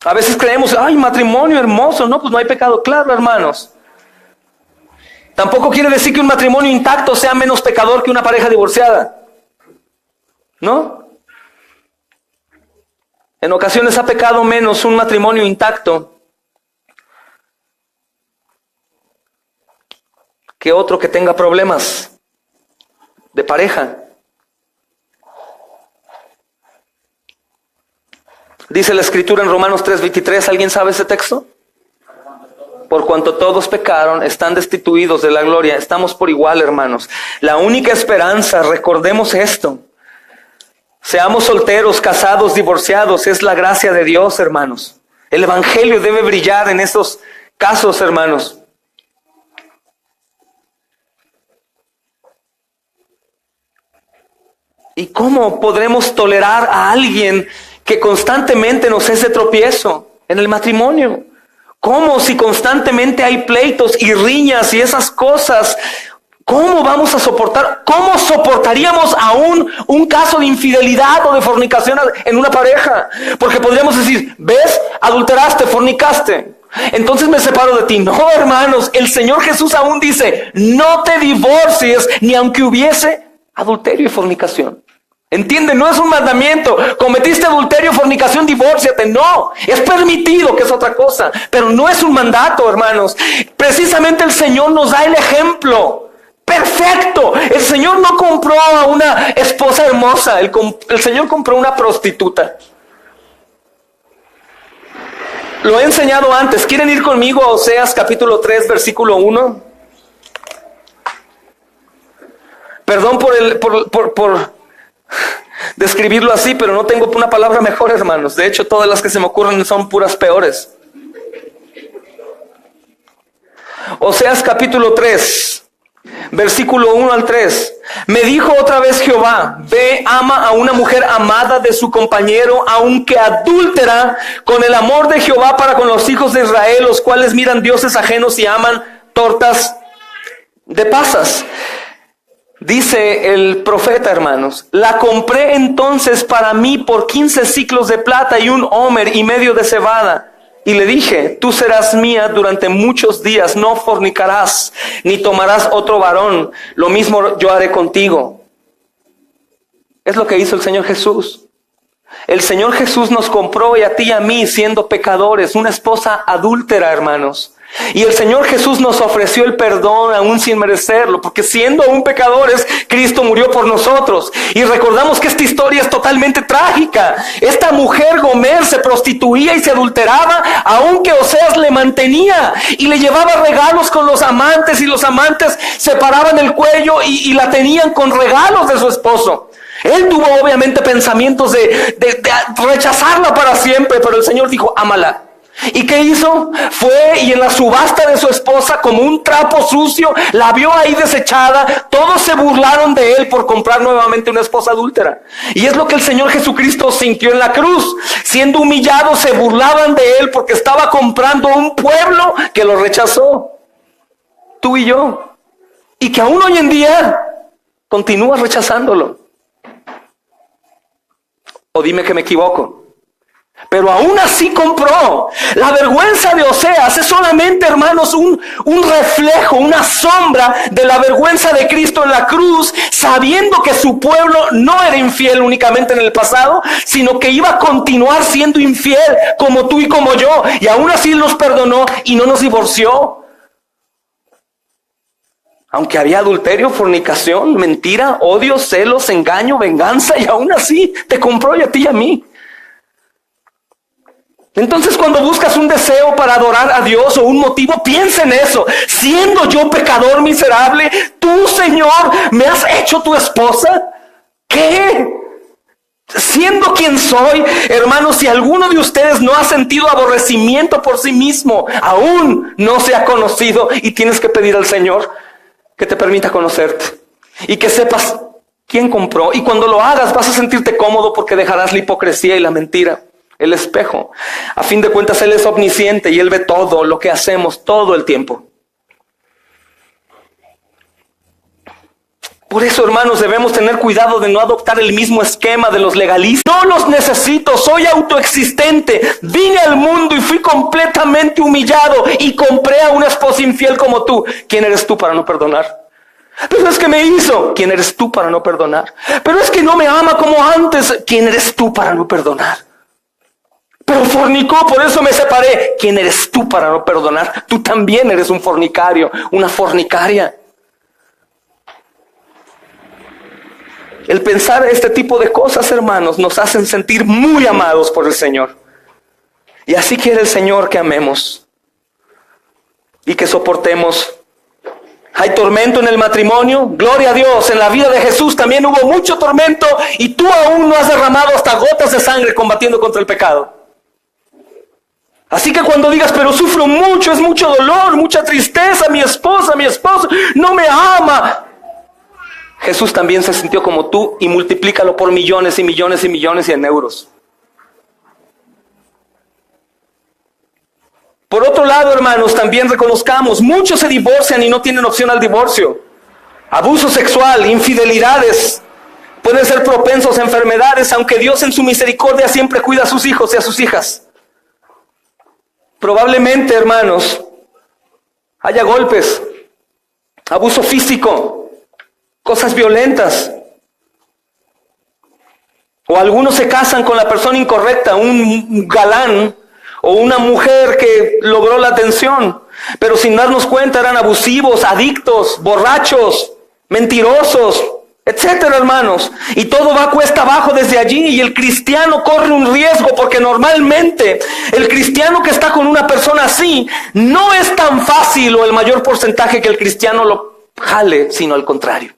A veces creemos, ay, matrimonio hermoso, no, pues no hay pecado. Claro, hermanos. Tampoco quiere decir que un matrimonio intacto sea menos pecador que una pareja divorciada. ¿No? En ocasiones ha pecado menos un matrimonio intacto que otro que tenga problemas de pareja. Dice la Escritura en Romanos 3:23, ¿alguien sabe ese texto? Por cuanto todos pecaron, están destituidos de la gloria. Estamos por igual, hermanos. La única esperanza, recordemos esto. Seamos solteros, casados, divorciados, es la gracia de Dios, hermanos. El evangelio debe brillar en esos casos, hermanos. ¿Y cómo podremos tolerar a alguien que constantemente nos es de tropiezo en el matrimonio? ¿Cómo si constantemente hay pleitos y riñas y esas cosas? ¿Cómo vamos a soportar? ¿Cómo soportaríamos aún un caso de infidelidad o de fornicación en una pareja? Porque podríamos decir, ¿ves? Adulteraste, fornicaste. Entonces me separo de ti. No, hermanos, el Señor Jesús aún dice, no te divorcies ni aunque hubiese adulterio y fornicación. ¿Entiende? No es un mandamiento. Cometiste adulterio, fornicación, divórciate. No, es permitido, que es otra cosa. Pero no es un mandato, hermanos. Precisamente el Señor nos da el ejemplo perfecto. El Señor no compró a una esposa hermosa. El Señor compró una prostituta. Lo he enseñado antes. ¿Quieren ir conmigo a Oseas capítulo 3, versículo 1? Perdón por describirlo así, pero no tengo una palabra mejor, hermanos. De hecho, todas las que se me ocurren son puras peores. Oseas capítulo 3, versículo 1 al 3. Me dijo otra vez Jehová, ve, ama a una mujer amada de su compañero, aunque adúltera, con el amor de Jehová para con los hijos de Israel, los cuales miran dioses ajenos y aman tortas de pasas. Dice el profeta, hermanos, la compré entonces para mí por 15 siclos de plata y un homer y medio de cebada. Y le dije, tú serás mía durante muchos días, no fornicarás, ni tomarás otro varón. Lo mismo yo haré contigo. Es lo que hizo el Señor Jesús. El Señor Jesús nos compró y a ti y a mí siendo pecadores, una esposa adúltera, hermanos. Y el Señor Jesús nos ofreció el perdón aún sin merecerlo, porque siendo aún pecadores, Cristo murió por nosotros. Y recordamos que esta historia es totalmente trágica. Esta mujer Gomer se prostituía y se adulteraba, aunque Oseas le mantenía y le llevaba regalos con los amantes, y los amantes se paraban el cuello y la tenían con regalos de su esposo. Él tuvo obviamente pensamientos de rechazarla para siempre, pero el Señor dijo, ámala. ¿Y qué hizo? Fue y en la subasta de su esposa, como un trapo sucio, la vio ahí desechada. Todos se burlaron de él por comprar nuevamente una esposa adúltera. Y es lo que el Señor Jesucristo sintió en la cruz. Siendo humillado, se burlaban de él porque estaba comprando un pueblo que lo rechazó. Tú y yo. Y que aún hoy en día continúa rechazándolo. O dime que me equivoco. Pero aún así compró. La vergüenza de Oseas es solamente, hermanos, un reflejo, una sombra de la vergüenza de Cristo en la cruz, sabiendo que su pueblo no era infiel únicamente en el pasado, sino que iba a continuar siendo infiel como tú y como yo. Y aún así nos perdonó y no nos divorció. Aunque había adulterio, fornicación, mentira, odio, celos, engaño, venganza, y aún así te compró y a ti y a mí. Entonces, cuando buscas un deseo para adorar a Dios o un motivo, piensa en eso. Siendo yo pecador miserable, tú, Señor, me has hecho tu esposa. ¿Qué? Siendo quien soy, hermanos, si alguno de ustedes no ha sentido aborrecimiento por sí mismo, aún no se ha conocido, y tienes que pedir al Señor que te permita conocerte y que sepas quién compró. Y cuando lo hagas, vas a sentirte cómodo porque dejarás la hipocresía y la mentira. El espejo. A fin de cuentas, Él es omnisciente y Él ve todo lo que hacemos todo el tiempo. Por eso, hermanos, debemos tener cuidado de no adoptar el mismo esquema de los legalistas. No los necesito, soy autoexistente. Vine al mundo y fui completamente humillado y compré a una esposa infiel como tú. ¿Quién eres tú para no perdonar? Pero es que me hizo. ¿Quién eres tú para no perdonar? Pero es que no me ama como antes. ¿Quién eres tú para no perdonar? Pero fornicó, por eso me separé. ¿Quién eres tú para no perdonar? Tú también eres un fornicario, una fornicaria. El pensar este tipo de cosas, hermanos, nos hacen sentir muy amados por el Señor. Y así quiere el Señor que amemos y que soportemos. Hay tormento en el matrimonio, gloria a Dios. En la vida de Jesús también hubo mucho tormento y tú aún no has derramado hasta gotas de sangre combatiendo contra el pecado. Así que cuando digas, pero sufro mucho, es mucho dolor, mucha tristeza, mi esposo no me ama. Jesús también se sintió como tú y multiplícalo por millones y millones y millones y en euros. Por otro lado, hermanos, también reconozcamos, muchos se divorcian y no tienen opción al divorcio. Abuso sexual, infidelidades, pueden ser propensos a enfermedades, aunque Dios en su misericordia siempre cuida a sus hijos y a sus hijas. Probablemente, hermanos, haya golpes, abuso físico, cosas violentas. O algunos se casan con la persona incorrecta, un galán o una mujer que logró la atención, pero sin darnos cuenta eran abusivos, adictos, borrachos, mentirosos, etcétera, hermanos. Y todo va cuesta abajo desde allí, y el cristiano corre un riesgo, porque normalmente el cristiano que está con una persona así, no es tan fácil o el mayor porcentaje que el cristiano lo jale, sino al contrario.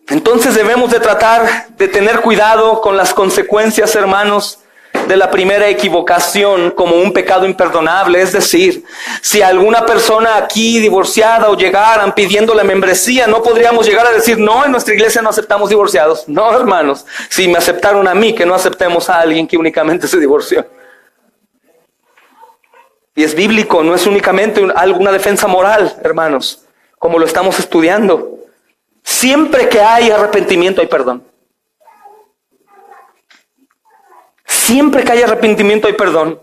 Entonces debemos de tratar de tener cuidado con las consecuencias, hermanos, de la primera equivocación como un pecado imperdonable. Es decir, si alguna persona aquí divorciada o llegaran pidiendo la membresía, no podríamos llegar a decir, no, en nuestra iglesia no aceptamos divorciados. No, hermanos, si me aceptaron a mí, que no aceptemos a alguien que únicamente se divorció. Y es bíblico, no es únicamente alguna defensa moral, hermanos, como lo estamos estudiando. Siempre que hay arrepentimiento hay perdón. Siempre que hay arrepentimiento hay perdón.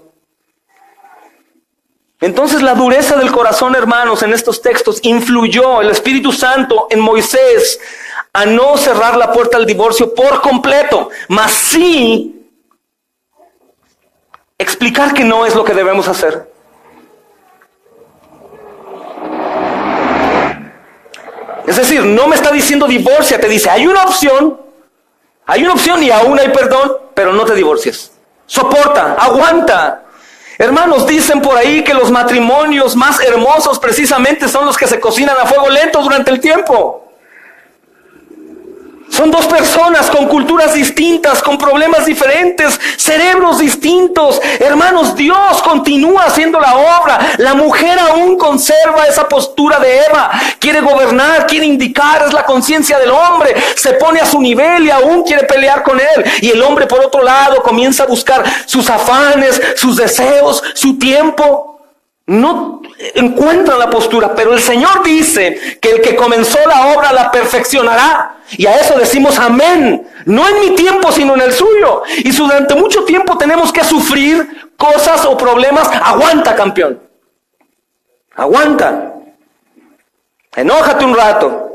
Entonces la dureza del corazón, hermanos, en estos textos influyó el Espíritu Santo en Moisés a no cerrar la puerta al divorcio por completo, mas sí explicar que no es lo que debemos hacer. Es decir, no me está diciendo divórciate, dice, hay una opción y aún hay perdón, pero no te divorcies. Soporta, aguanta. Hermanos, dicen por ahí que los matrimonios más hermosos precisamente son los que se cocinan a fuego lento durante el tiempo. Son dos personas con culturas distintas, con problemas diferentes, cerebros distintos. Hermanos, Dios continúa haciendo la obra. La mujer aún conserva esa postura de Eva. Quiere gobernar, quiere indicar, es la conciencia del hombre. Se pone a su nivel y aún quiere pelear con él. Y el hombre, por otro lado, comienza a buscar sus afanes, sus deseos, su tiempo. No encuentran la postura, pero el Señor dice que el que comenzó la obra la perfeccionará. Y a eso decimos amén. No en mi tiempo, sino en el suyo. Y si durante mucho tiempo tenemos que sufrir cosas o problemas, aguanta, campeón. Aguanta. Enójate un rato.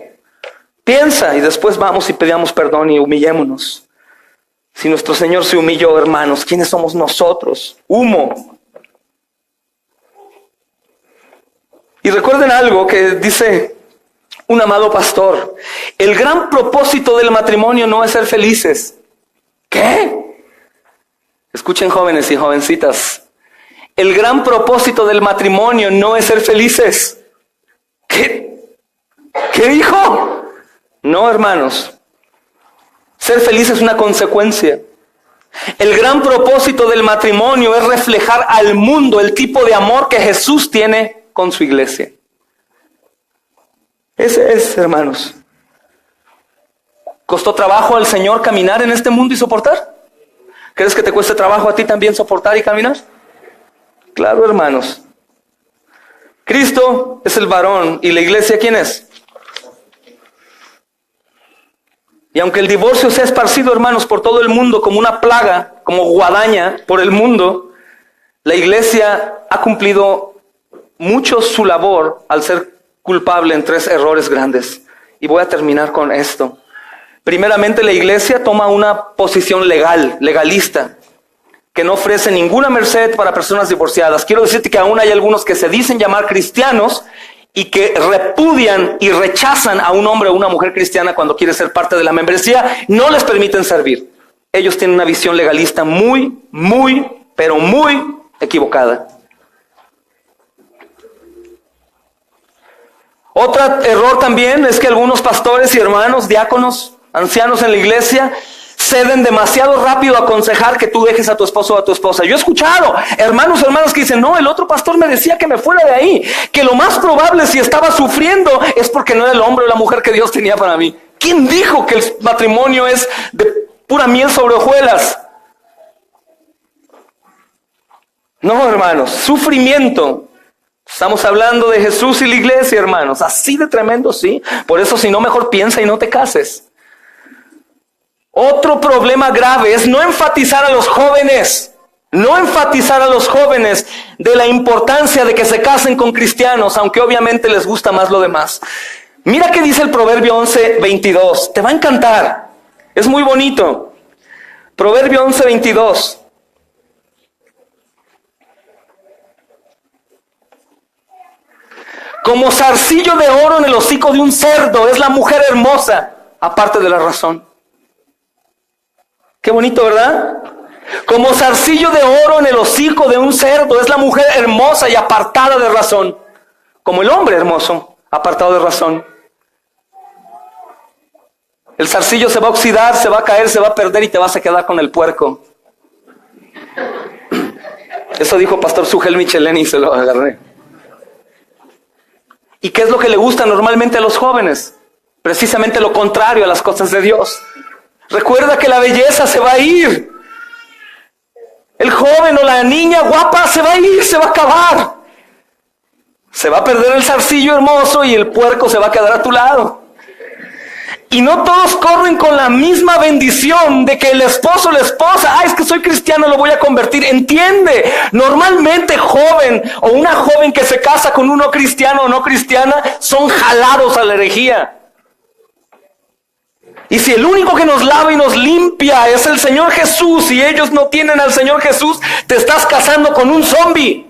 Piensa y después vamos y pedamos perdón y humillémonos. Si nuestro Señor se humilló, hermanos, ¿quiénes somos nosotros? Humo. Y recuerden algo que dice un amado pastor: el gran propósito del matrimonio no es ser felices. ¿Qué? Escuchen, jóvenes y jovencitas, el gran propósito del matrimonio no es ser felices. ¿Qué dijo? No, hermanos, ser feliz es una consecuencia. El gran propósito del matrimonio es reflejar al mundo el tipo de amor que Jesús tiene con su iglesia. Ese es, hermanos. ¿Costó trabajo al Señor caminar en este mundo y soportar? ¿Crees que te cueste trabajo a ti también soportar y caminar? Claro, hermanos. Cristo es el varón y la iglesia, ¿quién es? Y aunque el divorcio se ha esparcido, hermanos, por todo el mundo como una plaga, como guadaña por el mundo, la iglesia ha cumplido mucho su labor al ser culpable en 3 errores grandes. Y voy a terminar con esto. Primeramente, la iglesia toma una posición legalista, que no ofrece ninguna merced para personas divorciadas. Quiero decirte que aún hay algunos que se dicen llamar cristianos y que repudian y rechazan a un hombre o una mujer cristiana cuando quiere ser parte de la membresía. No les permiten servir. Ellos tienen una visión legalista muy, pero muy equivocada. Otro error también es que algunos pastores y hermanos, diáconos, ancianos en la iglesia, ceden demasiado rápido a aconsejar que tú dejes a tu esposo o a tu esposa. Yo he escuchado hermanos que dicen, no, el otro pastor me decía que me fuera de ahí, que lo más probable si estaba sufriendo es porque no era el hombre o la mujer que Dios tenía para mí. ¿Quién dijo que el matrimonio es de pura miel sobre hojuelas? No, hermanos, sufrimiento. Estamos hablando de Jesús y la iglesia, hermanos. Así de tremendo, sí. Por eso, si no, mejor piensa y no te cases. Otro problema grave es no enfatizar a los jóvenes. No enfatizar a los jóvenes de la importancia de que se casen con cristianos, aunque obviamente les gusta más lo demás. Mira qué dice el Proverbio 11:22. Te va a encantar. Es muy bonito. Proverbio 11:22. Como zarcillo de oro en el hocico de un cerdo es la mujer hermosa, aparte de la razón. Qué bonito, ¿verdad? Como zarcillo de oro en el hocico de un cerdo es la mujer hermosa y apartada de razón. Como el hombre hermoso, apartado de razón. El zarcillo se va a oxidar, se va a caer, se va a perder y te vas a quedar con el puerco. Eso dijo Pastor Sugel Micheleni y se lo agarré. ¿Y qué es lo que le gusta normalmente a los jóvenes? Precisamente lo contrario a las cosas de Dios. Recuerda que la belleza se va a ir. El joven o la niña guapa se va a ir, se va a acabar. Se va a perder el zarcillo hermoso y el puerco se va a quedar a tu lado. Y no todos corren con la misma bendición de que el esposo o la esposa, es que soy cristiano, lo voy a convertir. Entiende, normalmente joven o una joven que se casa con un no cristiano o no cristiana son jalados a la herejía. Y si el único que nos lava y nos limpia es el Señor Jesús y ellos no tienen al Señor Jesús, te estás casando con un zombie.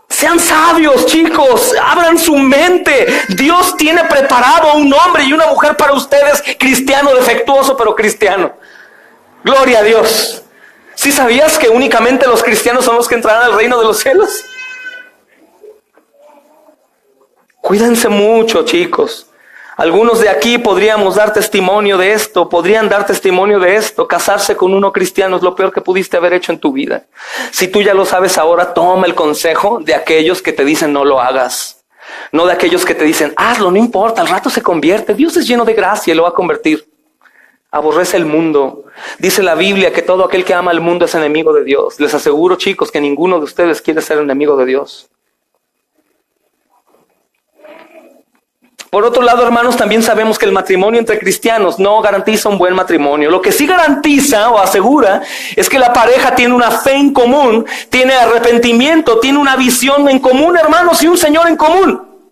Sean sabios, chicos, abran su mente. Dios tiene preparado a un hombre y una mujer para ustedes, cristiano defectuoso, pero cristiano. Gloria a Dios. ¿Sí sabías que únicamente los cristianos son los que entrarán al reino de los cielos? Cuídense mucho, chicos. Algunos de aquí podríamos dar testimonio de esto, podrían dar testimonio de esto. Casarse con uno cristiano es lo peor que pudiste haber hecho en tu vida. Si tú ya lo sabes ahora, toma el consejo de aquellos que te dicen no lo hagas. No de aquellos que te dicen, hazlo, no importa, al rato se convierte. Dios es lleno de gracia y lo va a convertir. Aborrece el mundo. Dice la Biblia que todo aquel que ama al mundo es enemigo de Dios. Les aseguro, chicos, que ninguno de ustedes quiere ser enemigo de Dios. Por otro lado, hermanos, también sabemos que el matrimonio entre cristianos no garantiza un buen matrimonio. Lo que sí garantiza o asegura es que la pareja tiene una fe en común, tiene arrepentimiento, tiene una visión en común, hermanos, y un Señor en común.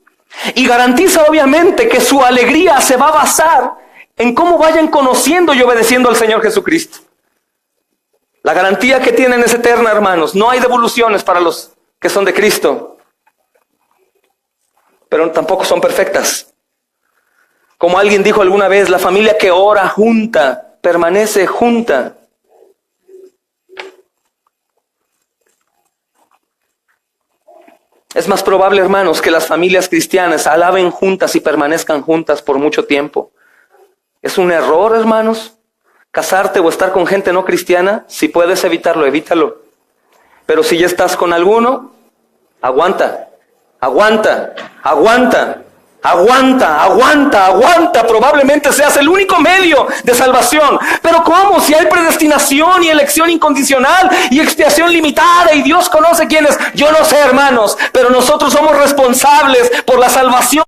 Y garantiza, obviamente, que su alegría se va a basar en cómo vayan conociendo y obedeciendo al Señor Jesucristo. La garantía que tienen es eterna, hermanos. No hay devoluciones para los que son de Cristo, pero tampoco son perfectas. Como alguien dijo alguna vez, la familia que ora junta, permanece junta. Es más probable, hermanos, que las familias cristianas alaben juntas y permanezcan juntas por mucho tiempo. Es un error, hermanos, casarte o estar con gente no cristiana. Si puedes evitarlo, evítalo. Pero si ya estás con alguno, aguanta, aguanta, aguanta. Aguanta, aguanta, aguanta. Probablemente seas el único medio de salvación. Pero ¿cómo? Si hay predestinación y elección incondicional y expiación limitada y Dios conoce quién es. Yo no sé, hermanos, pero nosotros somos responsables por la salvación.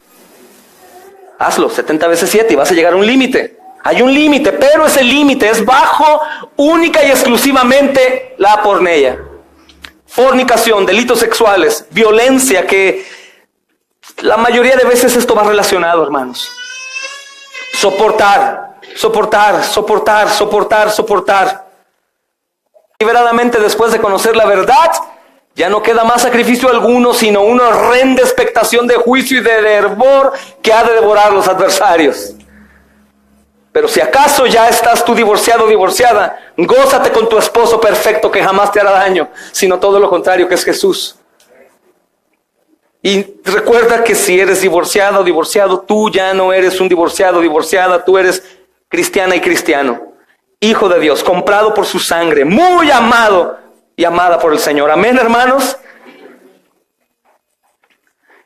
Hazlo 70 veces 7 y vas a llegar a un límite. Hay un límite, pero ese límite es bajo única y exclusivamente la porneia. Fornicación, delitos sexuales, violencia, que la mayoría de veces esto va relacionado, hermanos. Soportar, soportar, soportar, soportar, soportar. Deliberadamente, después de conocer la verdad, ya no queda más sacrificio alguno, sino una horrenda expectación de juicio y de hervor que ha de devorar los adversarios. Pero si acaso ya estás tú divorciado o divorciada, gózate con tu esposo perfecto que jamás te hará daño, sino todo lo contrario, que es Jesús. Y recuerda que si eres divorciado o divorciado, tú ya no eres un divorciado o divorciada, tú eres cristiana y cristiano. Hijo de Dios, comprado por su sangre, muy amado y amada por el Señor. Amén, hermanos.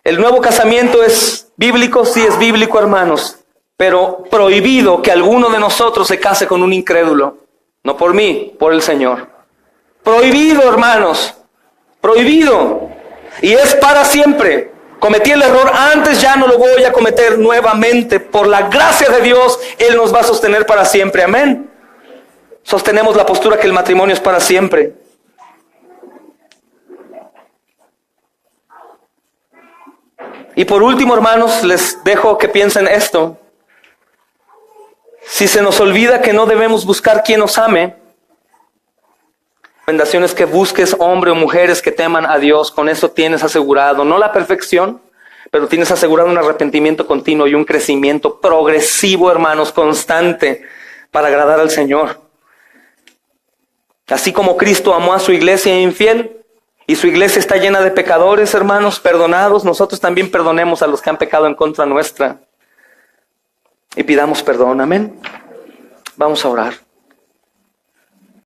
El nuevo casamiento es bíblico, sí es bíblico, hermanos, pero prohibido que alguno de nosotros se case con un incrédulo. No por mí, por el Señor. Prohibido, hermanos, prohibido. Y es para siempre. Cometí el error antes, ya no lo voy a cometer nuevamente. Por la gracia de Dios, Él nos va a sostener para siempre. Amén. Sostenemos la postura que el matrimonio es para siempre. Y por último, hermanos, les dejo que piensen esto. Si se nos olvida que no debemos buscar quien nos ame, recomendación es que busques hombre o mujeres que teman a Dios. Con eso tienes asegurado, no la perfección, pero tienes asegurado un arrepentimiento continuo y un crecimiento progresivo, hermanos, constante, para agradar al Señor. Así como Cristo amó a su iglesia infiel, y su iglesia está llena de pecadores, hermanos, perdonados, nosotros también perdonemos a los que han pecado en contra nuestra. Y pidamos perdón, amén. Vamos a orar.